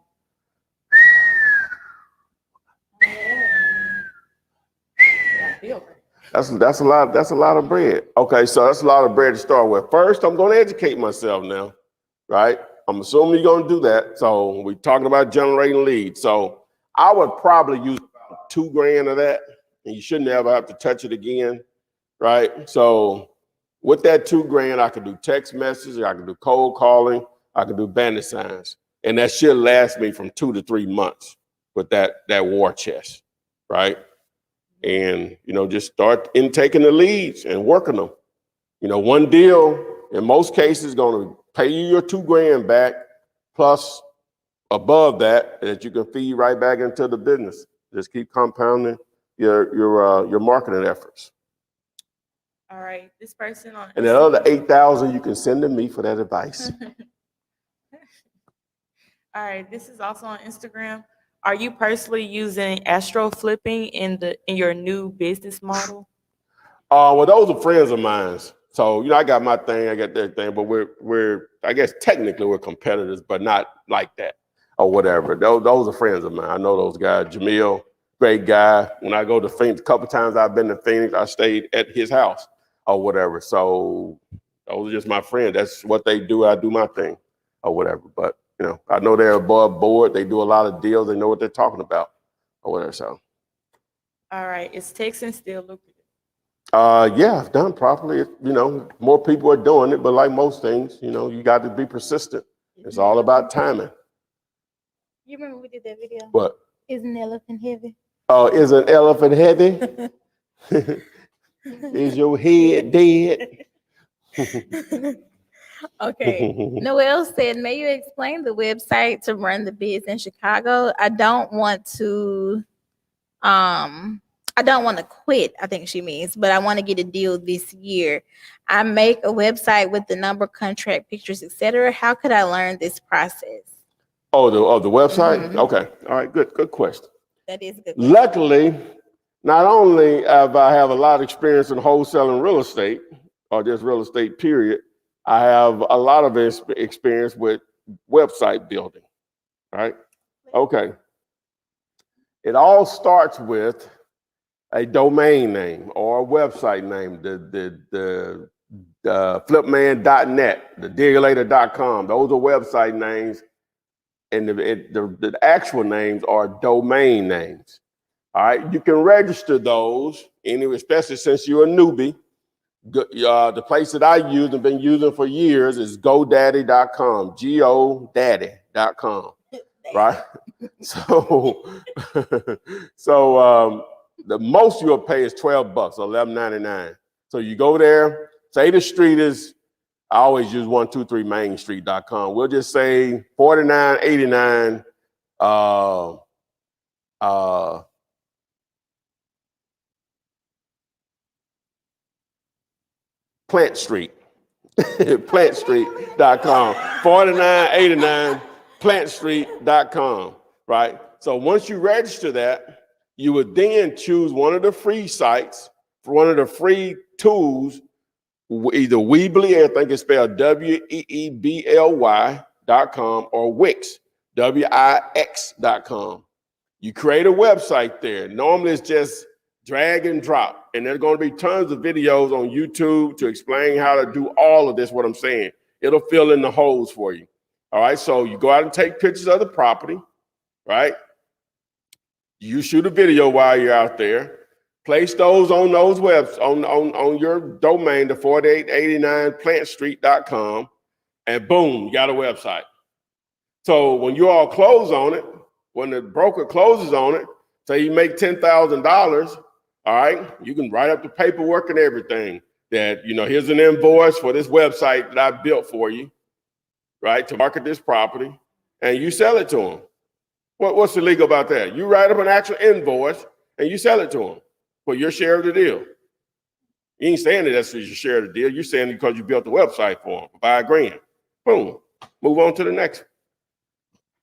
That's a lot of bread. Okay, so that's a lot of bread to start with. First, I'm going to educate myself now, right? I'm assuming you're going to do that. So we're talking about generating leads. So I would probably use about $2,000 of that, and you shouldn't ever have to touch it again, right? So with that $2,000, I could do text messages, I could do cold calling, I could do bandit signs, and that should last me from 2 to 3 months with that war chest, right? And, you know, just start intaking the leads and working them. You know, one deal in most cases is going to pay you your $2,000 back plus above that you can feed right back into the business. Just keep compounding your marketing efforts. All right, this person on And that other 8,000 you can send to me for that advice. All right, this is also on Instagram. Are you personally using astro flipping in your new business model? Well, those are friends of mine. So, you know, I got my thing, I got their thing, but we're I guess technically we're competitors, but not like that or whatever. Those are friends of mine. I know those guys. Jamil, great guy. When I go to Phoenix, a couple times I've been to Phoenix, I stayed at his house or whatever. So those are just my friends. That's what they do. I do my thing or whatever. But, you know, I know they're above board. They do a lot of deals. They know what they're talking about or whatever. So. All right, is texting still lucrative? Yeah, if done properly, you know, more people are doing it, but like most things, you know, you got to be persistent. It's all about timing. You remember we did that video? What? Is an elephant heavy? Oh, is an elephant heavy? Is your head dead? Okay. Noel said, "May you explain the website to run the biz in Chicago? I don't want to quit, I think she means, but I want to get a deal this year. I make a website with the number, contract, pictures, etc. How could I learn this process?" Oh, the website? Mhm. Okay. All right, good question. That is a good question. Luckily, not only have I have a lot of experience in wholesaling real estate, or just real estate period, I have a lot of experience with website building, right? Okay. It all starts with a domain name or a website name, the flipman.net, the deregulator.com. Those are website names, and the actual names are domain names. All right, you can register those, especially since you're a newbie. The place that I use and been using for years is GoDaddy.com, GoDaddy.com, right? So, the most you'll pay is $12, $11.99. So you go there, say the street is, I always use 123 mainstreet.com. We'll just say 4989 Plant Street. plantstreet.com, 4989 plantstreet.com, right? So once you register that, you would then choose one of the free sites, for one of the free tools, either Weebly, I think it's spelled WEEBLY.com, or Wix, WIX.com. You create a website there. Normally it's just drag and drop. And there's going to be tons of videos on YouTube to explain how to do all of this, what I'm saying. It'll fill in the holes for you. All right, so you go out and take pictures of the property, right? You shoot a video while you're out there. Place those on those webs, on your domain, the 4889plantstreet.com, and boom, you got a website. So when you all close on it, when the broker closes on it, say you make $10,000, all right, you can write up the paperwork and everything that, here's an invoice for this website that I built for you, right, to market this property, and you sell it to them. What's illegal about that? You write up an actual invoice and you sell it to them for your share of the deal. You ain't saying that that's your share of the deal. You're saying it because you built the website for them for $5,000. Boom, move on to the next one.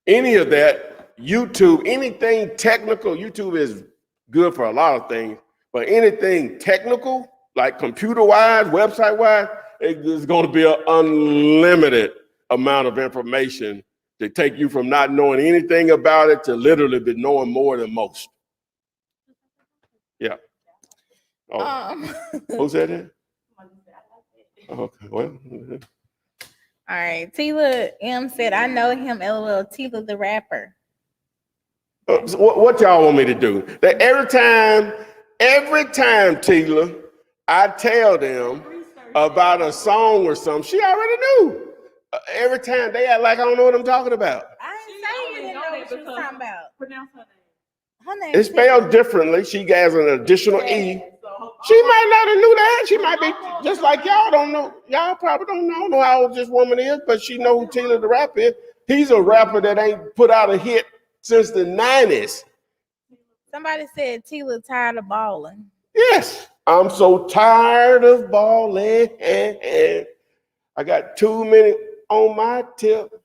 Any of that, YouTube, anything technical, YouTube is good for a lot of things, but anything technical, like computer-wise, website-wise, it's going to be an unlimited amount of information to take you from not knowing anything about it to literally be knowing more than most. Yeah. Oh. Who said that? Okay, well. All right, Tila M said, I know him, LOL, Tila the rapper. What y'all want me to do? That every time, Tila, I tell them about a song or something, she already knew. Every time they act like I don't know what I'm talking about. I didn't say you didn't know what she was talking about. Pronounce her name. Her name It's spelled differently. She has an additional E. She might not have knew that. She might be just like y'all don't know. Y'all probably don't know how old this woman is, but she know who Tila the rapper is. He's a rapper that ain't put out a hit since the 90s. Somebody said Tila tired of balling. Yes, I'm so tired of balling. I got too many on my tip.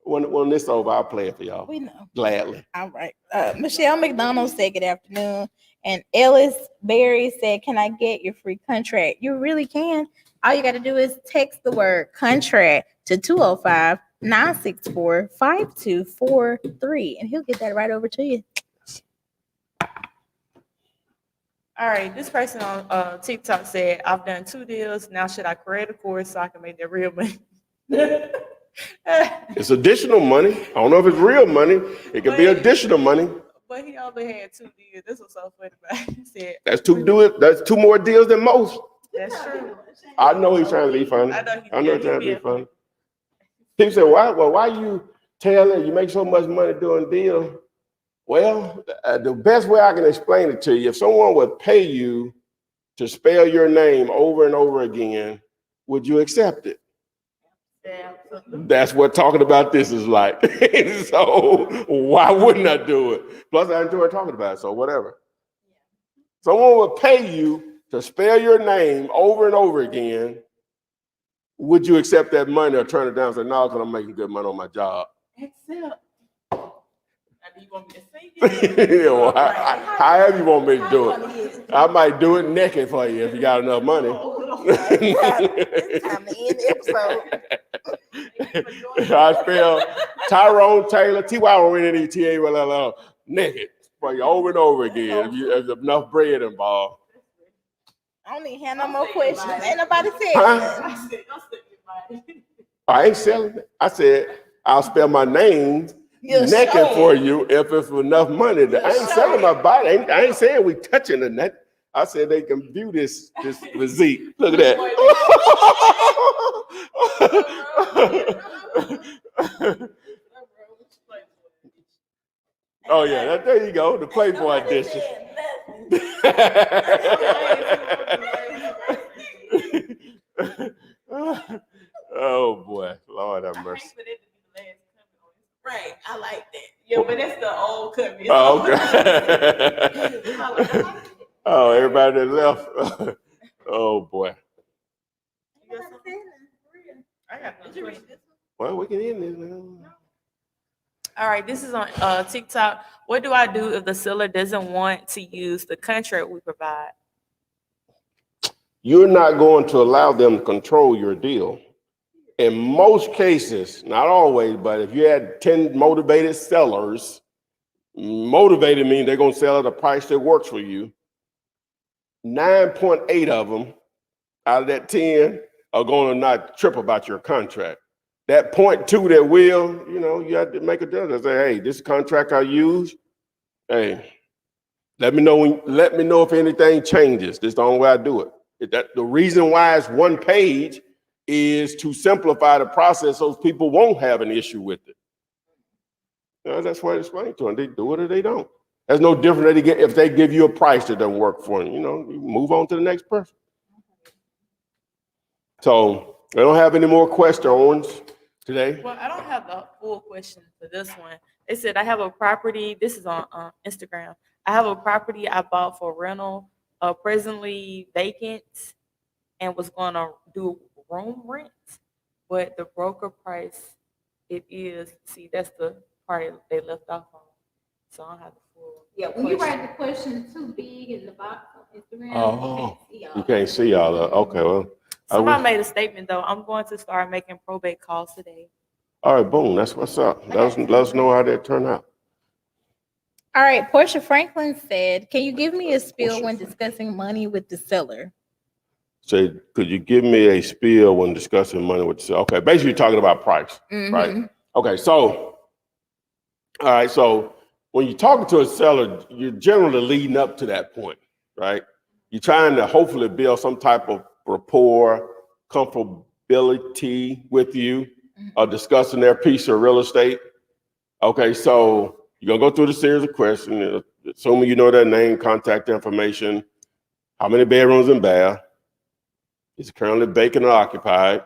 When this over, I'll play it for y'all. We know. Gladly. All right. Michelle McDonald said good afternoon. And Ellis Berry said, can I get your free contract? You really can. All you got to do is text the word contract to 205-964-5243, and he'll get that right over to you. All right, this person on TikTok said, I've done 2 deals. Now should I create a course so I can make that real money? It's additional money. I don't know if it's real money. It could be additional money. But he only had 2 deals. This was so funny. He said, That's 2 more deals than most. that's true. I know he's trying to be funny. I I know he's trying to be funny. People say, why you telling you make so much money doing deals? Well, the best way I can explain it to you, if someone would pay you to spell your name over and over again, would you accept it? Yeah, That's what talking about this is like. So why wouldn't I do it? Plus, I enjoy talking about it, so whatever. Someone would pay you to spell your name over and over again. Would you accept that money or turn it down and say, no, because I'm making good money on my job? Except. You want me to sing Well, however you want me to do it. I might do it naked for you if you got enough money. It's time to end the episode. I spell Tyrone Taylor, T-Y-R-O-N-E-T-A-L-L, naked. for you over and over again if there's enough bread involved. I don't even have no more questions. Ain't nobody said Huh? nothing. I ain't selling it. I said I'll spell my name You naked sure? for you if it's enough money. I ain't selling my body. I ain't saying we touching the net. I said they can view this physique. Look at that. Oh yeah, there you go. The Playboy edition. Oh boy, Lord have mercy. Right, I like that. Yeah, but that's the old cover. Oh, okay. Oh, everybody that left. Oh boy. Well, we can end this now. All right, this is on TikTok. What do I do if the seller doesn't want to use the contract we provide? You're not going to allow them to control your deal. In most cases, not always, but if you had 10 motivated sellers, motivated means they're going to sell at a price that works for you. 9.8 of them out of that 10 are going to not trip about your contract. That 0.2 that will, you have to make a judgment. Say, hey, this contract I use, hey, let me know if anything changes. This is the only way I do it. The reason why it's one page is to simplify the process so people won't have an issue with it. That's why I explain to them. They do it or they don't. There's no different if they give you a price that doesn't work for them. You move on to the next person. So I don't have any more questions today. Well, I don't have the full question for this one. They said I have a property. This is on Instagram. I have a property I bought for rental, presently vacant, and was going to do room rent, but the broker price it is. See, that's the part they left off on. So I don't have the full. Yeah, when you write the question too big in the box on Instagram, You can't see all that. Okay, well. Somebody made a statement though. I'm going to start making probate calls today. All right, boom. That's what's up. Let us know how that turned out. All right, Portia Franklin said, can you give me a spiel when discussing money with the seller? Say, could you give me a spiel when discussing money with the seller? Okay, basically you're talking about price, right? Okay, so, all right, so when you're talking to a seller, you're generally leading up to that point, right? You're trying to hopefully build some type of rapport, comfortability with you, discussing their piece of real estate. Okay, so you're gonna go through the series of questions, assuming you know their name, contact information, how many bedrooms and bath, is it currently vacant or occupied,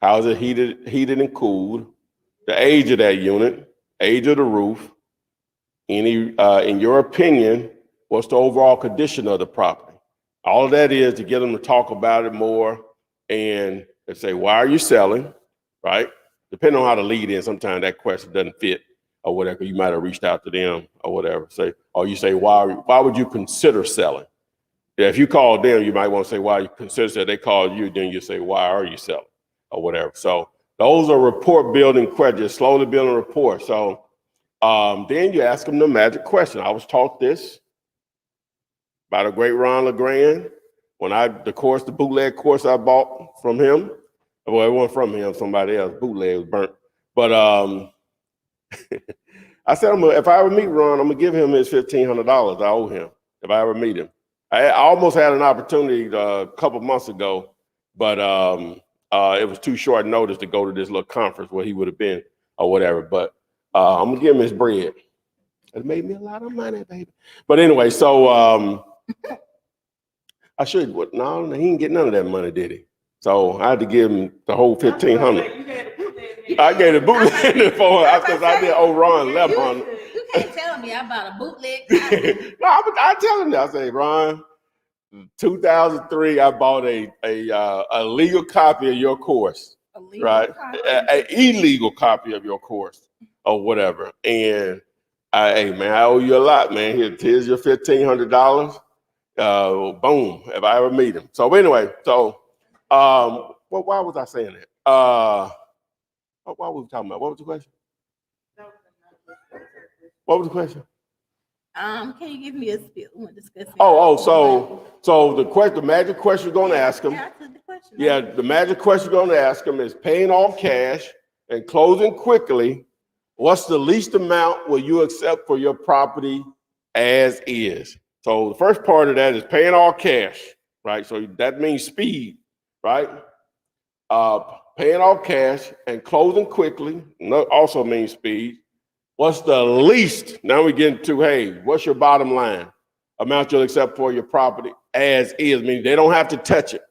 how is it heated and cooled, the age of that unit, age of the roof, in your opinion, what's the overall condition of the property? All of that is to get them to talk about it more, and they say, why are you selling, right? Depending on how to lead in, sometimes that question doesn't fit or whatever. You might have reached out to them or whatever. You say, why would you consider selling? Yeah, if you call them, you might want to say, why you consider selling. They call you, then you say, why are you selling or whatever. So those are rapport building questions, slowly building rapport. So then you ask them the magic question. I was taught this by the great Ron LeGrand when the bootleg course I bought from him. Well, it wasn't from him, somebody else. Bootleg was burnt. But I said, if I ever meet Ron, I'm gonna give him his $1,500 I owe him if I ever meet him. I almost had an opportunity a couple months ago, but it was too short notice to go to this little conference where he would have been or whatever. But I'm gonna give him his bread. It made me a lot of money, baby. But anyway, so I should. No, he didn't get none of that money, did he? So I had to give him the whole $1,500. I gave the bootleg for him because I did owe Ron $1,100. You can't tell me I bought a bootleg. No, I tell him that. I say, Ron, 2003, I bought a legal copy of your course, right? An illegal copy of your course or whatever. And hey, man, I owe you a lot, man. Here's your $1,500. Boom, if I ever meet him. So anyway, why was I saying that? What were we talking about? What was the question? What was the question? Can you give me a spiel when discussing? So the magic question you're gonna ask them. Answer the question. Yeah, the magic question you're gonna ask them is paying off cash and closing quickly. What's the least amount will you accept for your property as is? So the first part of that is paying all cash, right? So that means speed, right? Paying all cash and closing quickly also means speed. What's the least? Now we get into, hey, what's your bottom line amount you'll accept for your property as is? Meaning they don't have to touch it.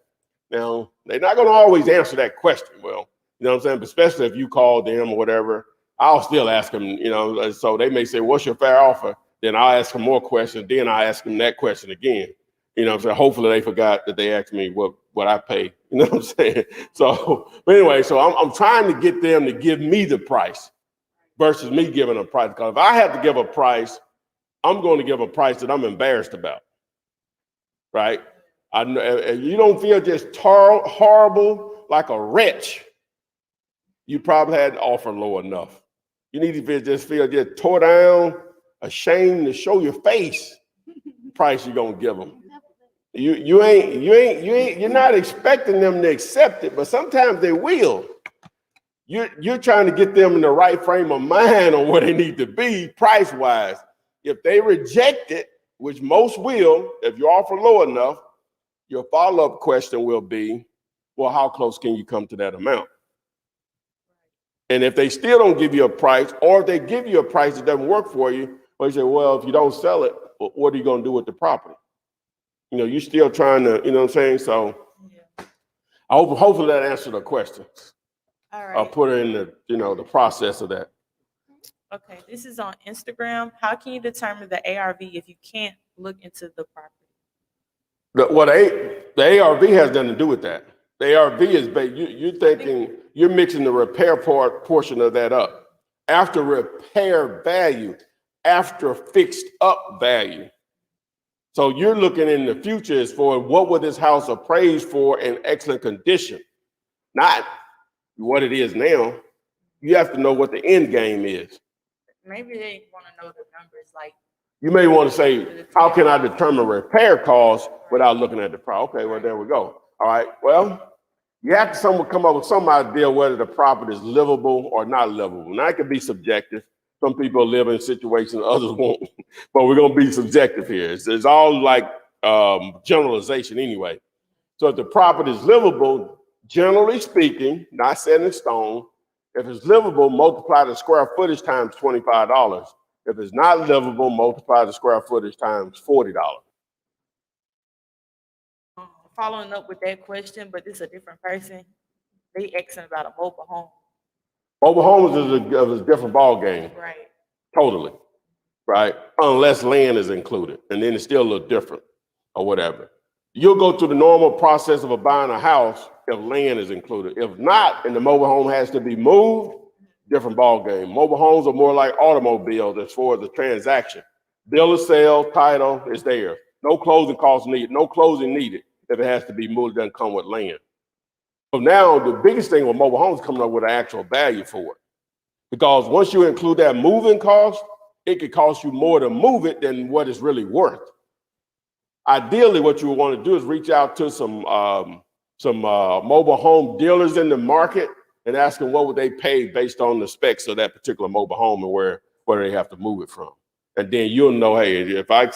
Now, they're not going to always answer that question. Well, you know what I'm saying? But especially if you call them or whatever, I'll still ask them, you know, so they may say, what's your fair offer? Then I'll ask them more questions. Then I ask them that question again. You know what I'm saying? Hopefully they forgot that they asked me what I pay. You know what I'm saying? So, but anyway, so I'm trying to get them to give me the price versus me giving a price. Because if I have to give a price, I'm going to give a price that I'm embarrassed about, right? You don't feel just horrible like a wretch. You probably had to offer low enough. You need to just feel just tore down, ashamed to show your face. Price you're gonna give them. You're not expecting them to accept it, but sometimes they will. You're trying to get them in the right frame of mind on where they need to be price-wise. If they reject it, which most will, if you offer low enough, your follow-up question will be, well, how close can you come to that amount? And if they still don't give you a price, or if they give you a price that doesn't work for you, well, you say, well, if you don't sell it, what are you going to do with the property? You know, you're still trying to, you know what I'm saying? So yeah. Hopefully that answered the question. All right. I'll put it in the, you know, the process of that. Okay, this is on Instagram. How can you determine the ARV if you can't look into the property? The ARV has nothing to do with that. The ARV is, you're thinking, you're mixing the repair portion of that up. After repair value, after fixed up value. So you're looking in the future as for what would this house appraise for in excellent condition, not what it is now. You have to know what the end game is. Maybe they want to know the numbers, like. You may want to say, how can I determine repair costs without looking at the price? Okay, well, there we go. All right, well, you have to come up with some idea whether the property is livable or not livable. Now, it can be subjective. Some people live in situations, others won't. But we're going to be subjective here. It's all like generalization anyway. So if the property is livable, generally speaking, not set in stone, if it's livable, multiply the square footage times $25. If it's not livable, multiply the square footage times $40. Following up with that question, but this is a different person. They asking about a mobile home. Mobile homes is a different ball game. Right. Totally. Right. Unless land is included, and then it's still a little different or whatever. You'll go through the normal process of buying a house if land is included. If not, and the mobile home has to be moved, different ball game. Mobile homes are more like automobiles as far as the transaction. Bill of sale, title is there. No closing costs needed. No closing needed if it has to be moved. It doesn't come with land. So now the biggest thing with mobile homes is coming up with an actual value for it. Because once you include that moving cost, it could cost you more to move it than what it's really worth. Ideally, what you want to do is reach out to some mobile home dealers in the market and ask them what would they pay based on the specs of that particular mobile home and where they have to move it from. And then you'll know, hey, if I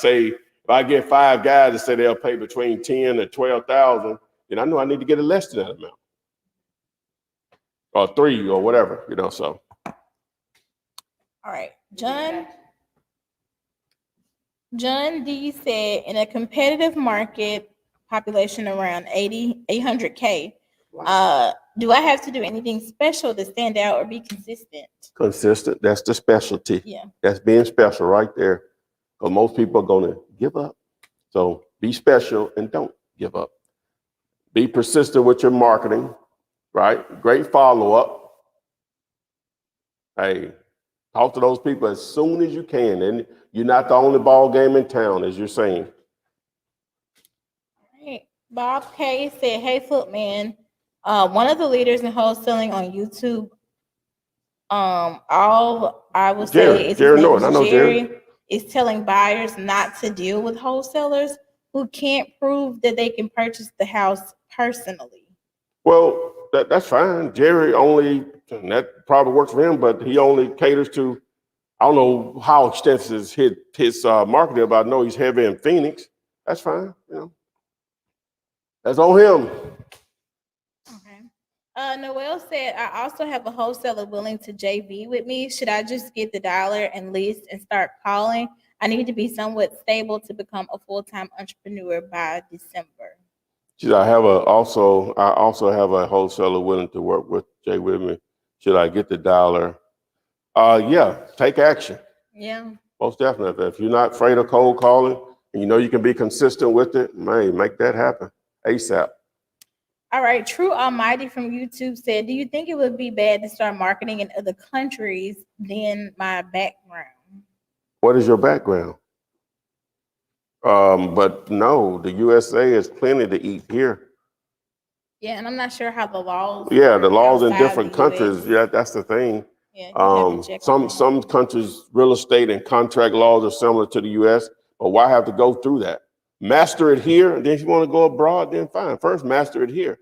get 5 guys that say they'll pay between 10 and 12,000, then I know I need to get it less than that amount. Or 3 or whatever, you know, so. All right, John D said, in a competitive market, population around 800K, do I have to do anything special to stand out or be consistent? Consistent, that's the specialty. Yeah. That's being special right there. Because most people are going to give up. So be special and don't give up. Be persistent with your marketing, right? Great follow-up. Hey, talk to those people as soon as you can. And you're not the only ball game in town, as you're saying. All right. Bob K said, hey, Footman, one of the leaders in wholesaling on YouTube, all I will say is Jerry Norton. I know Jerry. is telling buyers not to deal with wholesalers who can't prove that they can purchase the house personally. Well, that's fine. Jerry only, and that probably works for him, but he only caters to, I don't know how extensive his marketing, but I know he's heavy in Phoenix. That's fine. You know, that's on him. Okay. Noel said, I also have a wholesaler willing to JV with me. Should I just get the dollar and list and start calling? I need to be somewhat stable to become a full-time entrepreneur by December. I also have a wholesaler willing to work with Jay with me. Should I get the dollar? Yeah, take action. Yeah. Most definitely. If you're not afraid of cold calling and you know you can be consistent with it, man, make that happen ASAP. All right. True Almighty from YouTube said, do you think it would be bad to start marketing in other countries than my background? What is your background? But no, the USA is plenty to eat here. Yeah, and I'm not sure how the laws. Yeah, the laws in outside different the US. countries. Yeah, that's the thing. Yeah, you have to check on that. Some countries' real estate and contract laws are similar to the U.S., but why have to go through that? Master it here, and then if you want to go abroad, then fine. First, master it here.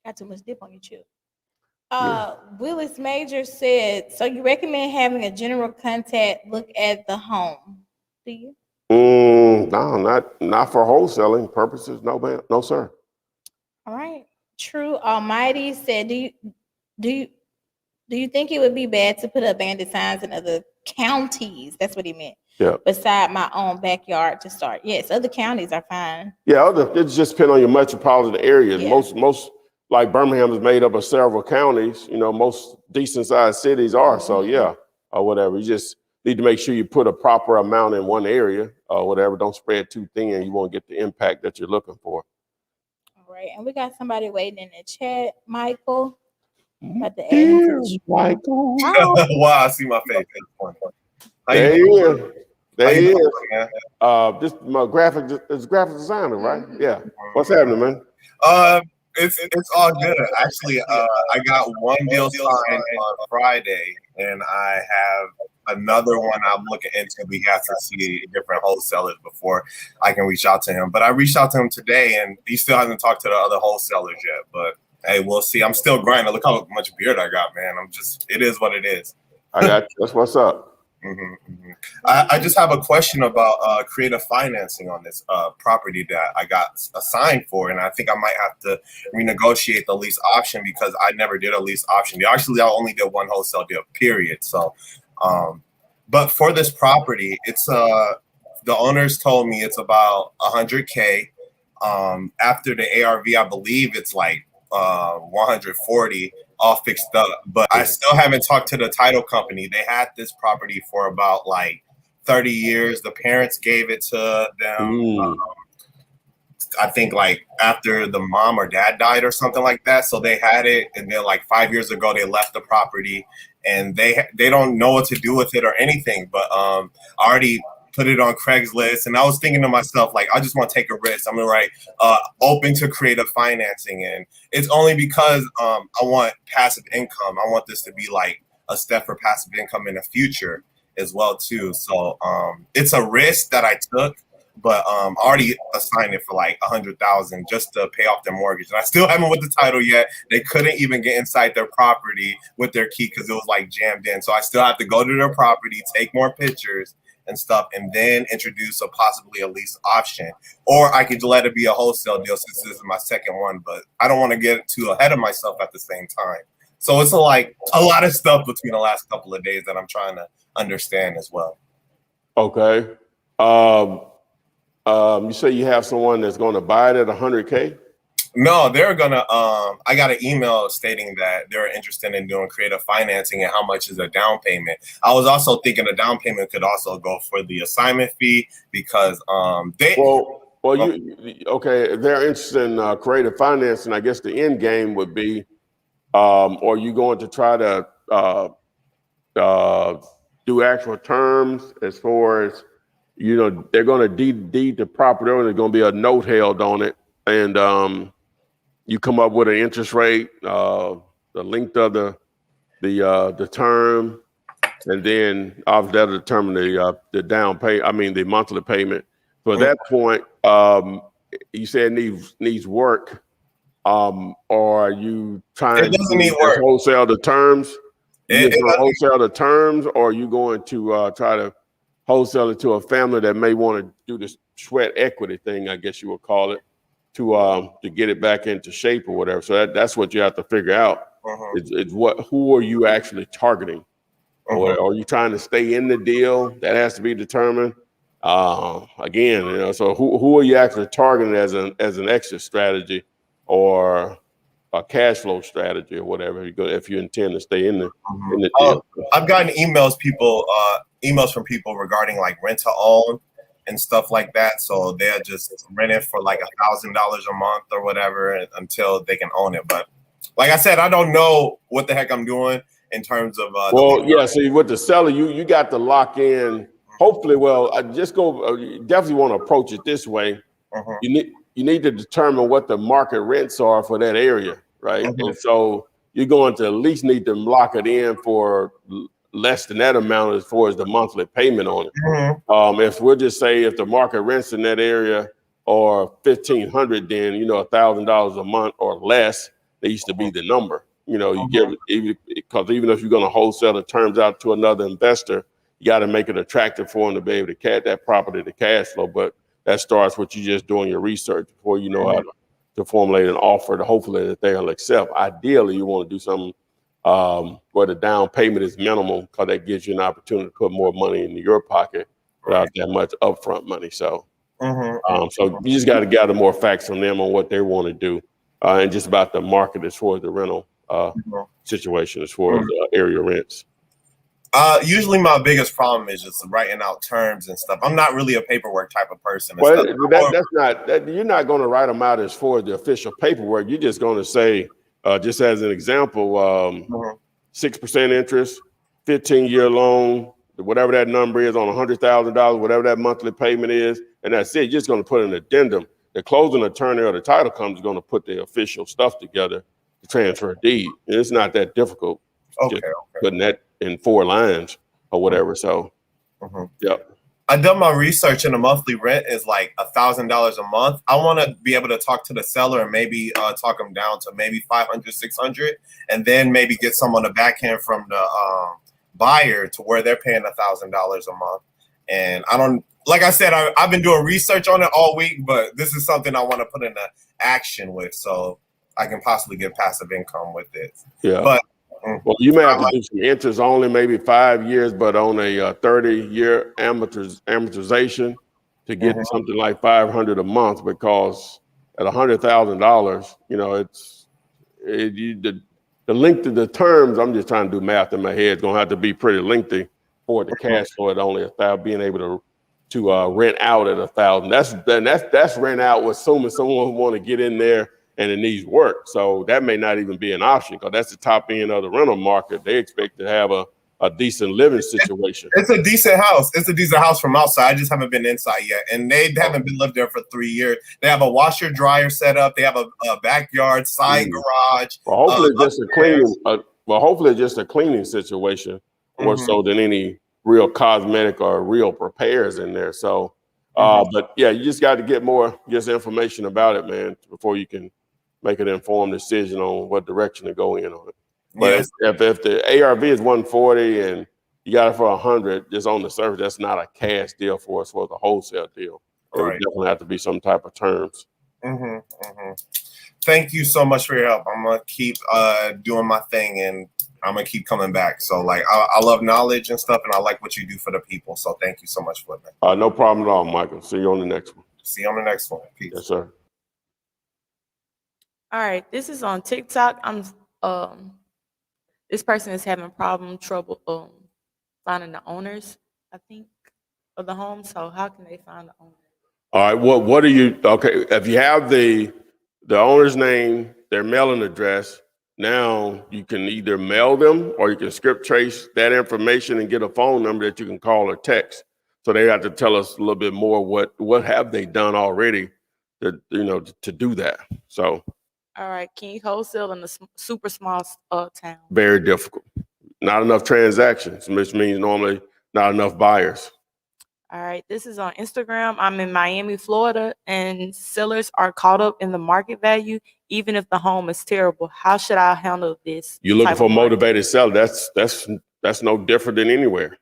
Got too much dip on your chip. Yeah. Willis Major said, so you recommend having a general contact look at the home? Do you? No, not for wholesaling purposes. No, ma'am. No, sir. All right. True Almighty said, do you think it would be bad to put up bandit signs in other counties? That's what he meant. Yeah. Beside my own backyard to start. Yes, other counties are fine. Yeah, it just depends on your metropolitan areas. Yeah. Most like Birmingham is made up of several counties. You know, most decent sized cities are. So yeah, or whatever. You just need to make sure you put a proper amount in one area or whatever. Don't spread too thin. You won't get the impact that you're looking for. All right, and we got somebody waiting in the chat, Michael. About to add him to the Michael. Wow, I see my face. How There you he doing? is. How There he you is. doing, man? This my graphic designer, right? Yeah. What's happening, man? It's all good. Actually, I got one deal signed on Friday, and I have another one I'm looking into. We have to see different wholesalers before I can reach out to him. But I reached out to him today, and he still hasn't talked to the other wholesalers yet. But hey, we'll see. I'm still grinding. Look how much beard I got, man. It is what it is. I got you. That's what's up. I just have a question about creative financing on this property that I got assigned for, and I think I might have to renegotiate the lease option because I never did a lease option. Actually, I only did one wholesale deal, period. So, but for this property, it's the owners told me it's about $100K. After the ARV, I believe it's like 140. All fixed up, but I still haven't talked to the title company. They had this property for about like 30 years. The parents gave it to them. I think like after the mom or dad died or something like that. So they had it, and then like 5 years ago they left the property, and they don't know what to do with it or anything. But I already put it on Craigslist, and I was thinking to myself, like, I just want to take a risk. I'm gonna write open to creative financing, and it's only because I want passive income. I want this to be like a step for passive income in the future as well too. So it's a risk that I took, but I already assigned it for like $100,000 just to pay off their mortgage, and I still haven't with the title yet. They couldn't even get inside their property with their key because it was like jammed in. So I still have to go to their property, take more pictures and stuff, and then introduce possibly a lease option, or I could let it be a wholesale deal since this is my second one. But I don't want to get too ahead of myself at the same time. So it's like a lot of stuff between the last couple of days that I'm trying to understand as well. Okay. You say you have someone that's going to buy it at $100K? No, they're gonna. I got an email stating that they're interested in doing creative financing and how much is a down payment. I was also thinking a down payment could also go for the assignment fee because they. Okay. If they're interested in creative financing, I guess the end game would be, are you going to try to do actual terms as far as, you know, they're going to deed the property owner, there's going to be a note held on it, and you come up with an interest rate, the length of the term, and then obviously that'll determine the down pay. I mean the monthly payment. So at that point, you said needs work. Or are you trying It doesn't to need work. wholesale the terms? You It just gonna doesn't- wholesale the terms, or are you going to try to wholesale it to a family that may want to do this sweat equity thing, I guess you would call it, to get it back into shape or whatever. So that's what you have to figure out. It's who are you actually targeting? Or are you trying to stay in the deal? That has to be determined. Again, you know, so who are you actually targeting as an exit strategy or a cash flow strategy or whatever if you intend to stay in the deal? I've gotten emails from people regarding like rent to own and stuff like that. So they're just renting for like $1,000 a month or whatever until they can own it. But like I said, I don't know what the heck I'm doing in terms of. See, with the seller, you got to lock in. Hopefully, I just go. You definitely want to approach it this way. You need to determine what the market rents are for that area, right? And so you're going to at least need to lock it in for less than that amount as far as the monthly payment on it. If we'll just say if the market rents in that area are $1,500, then $1,000 a month or less, they used to be the number. You give it because even if you're going to wholesale the terms out to another investor, you got to make it attractive for them to be able to catch that property to cash flow. But that starts with you just doing your research before you know how to formulate an offer to hopefully that they'll accept. Ideally, you want to do something where the down payment is minimal because that gives you an opportunity to put more money into your pocket without that much upfront money. So, so you just got to gather more facts from them on what they want to do and just about the market as far as the rental situation as far as area rents. Usually my biggest problem is just writing out terms and stuff. I'm not really a paperwork type of person. Well, you're not going to write them out as far as the official paperwork. You're just going to say, just as an example, 6% interest, 15-year loan, whatever that number is on $100,000, whatever that monthly payment is, and that's it. You're just going to put an addendum. The closing attorney or the title company is going to put the official stuff together to transfer a deed. And it's not that difficult. Just putting that in 4 lines or whatever. So, I've done my research and the monthly rent is like $1,000 a month. I want to be able to talk to the seller and maybe talk them down to maybe 500, 600, and then maybe get some on the back end from the buyer to where they're paying $1,000 a month. And I don't, like I said, I've been doing research on it all week, but this is something I want to put into action with so I can possibly get passive income with it. Yeah. But well, you may have to do some interest only, maybe 5 years, but on a 30-year amortization to get something like $500 a month, because at $100,000, the length of the terms. I'm just trying to do math in my head. It's gonna have to be pretty lengthy for the cash flow at only $1,000, being able to rent out at $1,000. That's rent out with assuming someone want to get in there and it needs work. So that may not even be an option because that's the top end of the rental market. They expect to have a decent living situation. It's a decent house. It's a decent house from outside. I just haven't been inside yet. And they haven't been lived there for 3 years. They have a washer dryer set up. They have a backyard, side garage. Well, hopefully just a cleaning situation more so than any real cosmetic or real repairs in there. So, but yeah, you just got to get more information about it, man, before you can make an informed decision on what direction to go in on it. But if the ARV is 140 and you got it for 100, just on the surface, that's not a cash deal for us for the wholesale deal. It would definitely have to be some type of terms. Thank you so much for your help. I'm gonna keep doing my thing and I'm gonna keep coming back. So like I love knowledge and stuff, and I like what you do for the people. So thank you so much for that. No problem at all, Michael. See you on the next one. See you on the next one. Peace. Yes, sir. All right, this is on TikTok. This person is having trouble finding the owners, I think, of the home. So how can they find the owner? All right. What are you? Okay. If you have the owner's name, their mailing address, now you can either mail them or you can script trace that information and get a phone number that you can call or text. So they have to tell us a little bit more what have they done already to do that. So. All right. Can you wholesale in a super small town? Very difficult. not enough transactions, which means normally not enough buyers. All right, this is on Instagram. I'm in Miami, Florida, and sellers are caught up in the market value, even if the home is terrible. How should I handle this? You're looking type for a of market? motivated seller. That's no different than anywhere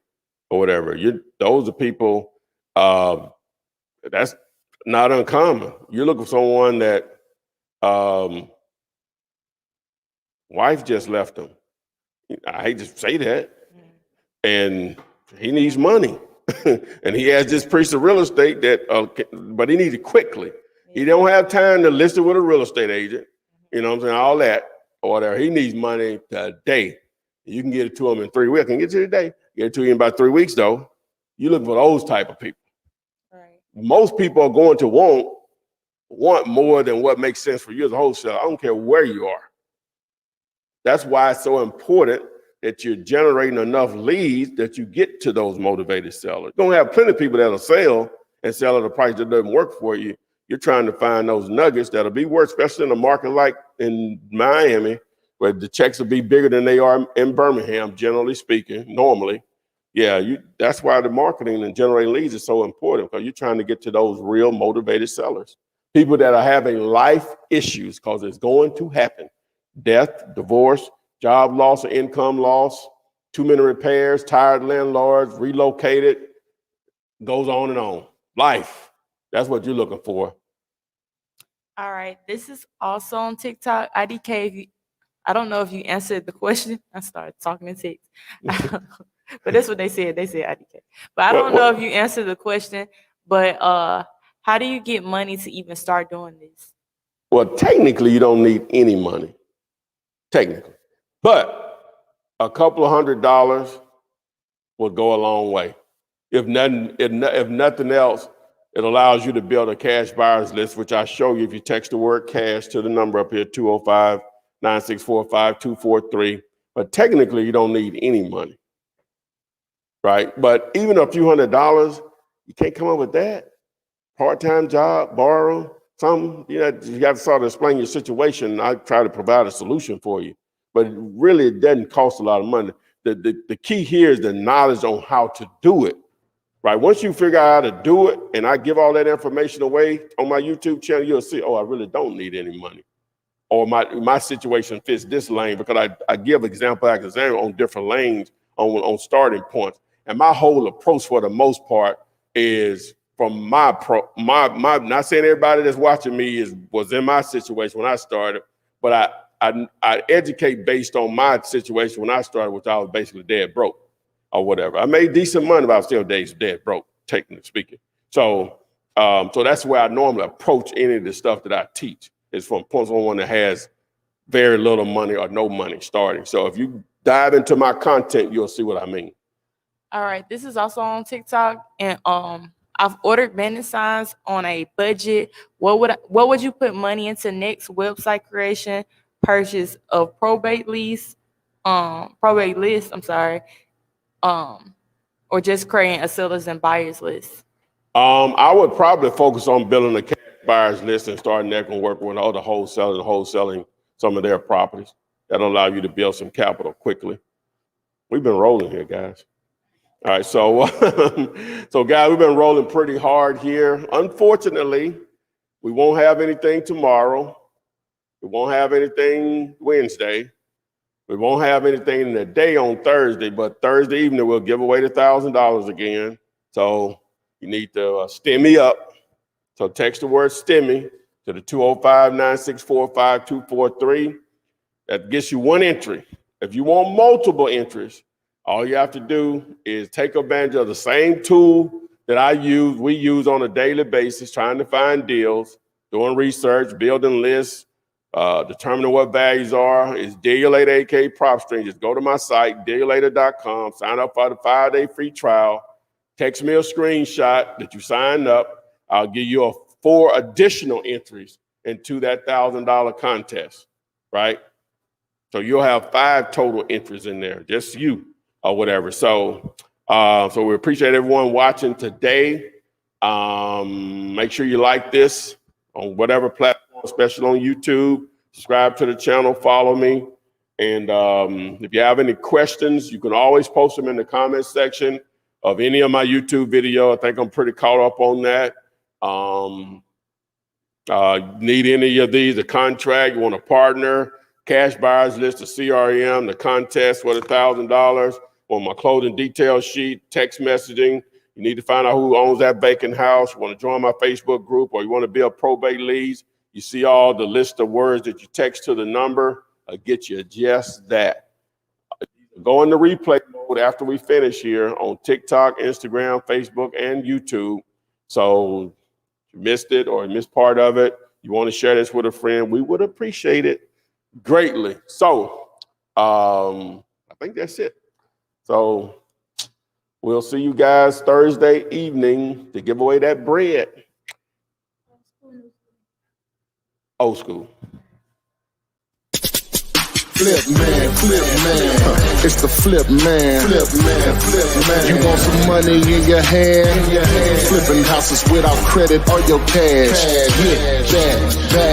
or whatever. Those are people. That's not uncommon. You're looking for someone that wife just left him. I hate to say that, and he needs money. And he has this piece of real estate but he needs it quickly. He don't have time to list it with a real estate agent, you know what I'm saying, all that, or whatever. He needs money today. You can get it to him in 3 weeks. I can get it to you today. Get it to you in about 3 weeks, though. You look for those type of people. Right. Most people are going to want more than what makes sense for you as a wholesaler. I don't care where you are. That's why it's so important that you're generating enough leads that you get to those motivated sellers. You're going to have plenty of people that'll sell and sell at a price that doesn't work for you. You're trying to find those nuggets that'll be worth, especially in a market like in Miami, where the checks will be bigger than they are in Birmingham, generally speaking, normally. Yeah, that's why the marketing and generating leads is so important, because you're trying to get to those real motivated sellers. People that are having life issues, because it's going to happen. Death, divorce, job loss or income loss, too many repairs, tired landlords, relocated, goes on and on. Life, that's what you're looking for. All right, this is also on TikTok. IDK, I don't know if you answered the question. I started talking in text. But that's what they said. They said IDK. But I don't know if you answered the question. But how do you get money to even start doing this? Well, technically, you don't need any money. Technically. But a couple of $100 will go a long way. If nothing else, it allows you to build a cash buyers list, which I show you if you text the word cash to the number up here, 205-9645-243. But technically, you don't need any money, right? But even a few $100, you can't come up with that. Part-time job, borrow, something, you got to sort of explain your situation. I try to provide a solution for you. But really, it doesn't cost a lot of money. The key here is the knowledge on how to do it, right? Once you figure out how to do it, and I give all that information away on my YouTube channel, you'll see, oh, I really don't need any money. Or my situation fits this lane, because I give example after example on different lanes on starting points. And my whole approach for the most part is from not saying everybody that's watching me was in my situation when I started, but I educate based on my situation when I started, which I was basically dead broke or whatever. I made decent money, but I was still dead broke, technically speaking. So that's where I normally approach any of the stuff that I teach, is from someone that has very little money or no money starting. So if you dive into my content, you'll see what I mean. All right, this is also on TikTok, and I've ordered vending signs on a budget. What would you put money into next? Website creation, purchase of probate list, I'm sorry, or just creating a sellers and buyers list? I would probably focus on building a cash buyers list and starting there and working with other wholesalers and wholesaling some of their properties. That'll allow you to build some capital quickly. We've been rolling here, guys. All right, so guys, we've been rolling pretty hard here. Unfortunately, we won't have anything tomorrow. We won't have anything Wednesday. We won't have anything in the day on Thursday, but Thursday evening we'll give away the $1,000 again. So you need to stem me up. So text the word STEMI to the 205-9645-243. That gets you one entry. If you want multiple entries, all you have to do is take advantage of the same tool that we use on a daily basis, trying to find deals, doing research, building lists, determining what values are. It's Dealulator, aka PropStream. Just go to my site, dealulator.com, sign up for the 5-day free trial. Text me a screenshot that you signed up. I'll give you 4 additional entries into that $1,000 contest, right? So you'll have 5 total entries in there, just you or whatever. So we appreciate everyone watching today. Make sure you like this on whatever platform, especially on YouTube. Subscribe to the channel, follow me. And if you have any questions, you can always post them in the comments section of any of my YouTube video. I think I'm pretty caught up on that. Need any of these, a contract, you want a partner, cash buyers list, a CRM, the contest for the $1,000, or my clothing detail sheet, text messaging. You need to find out who owns that vacant house. You want to join my Facebook group, or you want to build probate leads. You see all the list of words that you text to the number. I'll get you just that. Go in the replay mode after we finish here on TikTok, Instagram, Facebook, and YouTube. So if you missed it or you missed part of it, you want to share this with a friend, we would appreciate it greatly. So I think that's it. So we'll see you guys Thursday evening to give away that bread. Old school. Flip man, it's the flip man. You want some money in your hand? Flipping houses without credit or your cash. Hit that.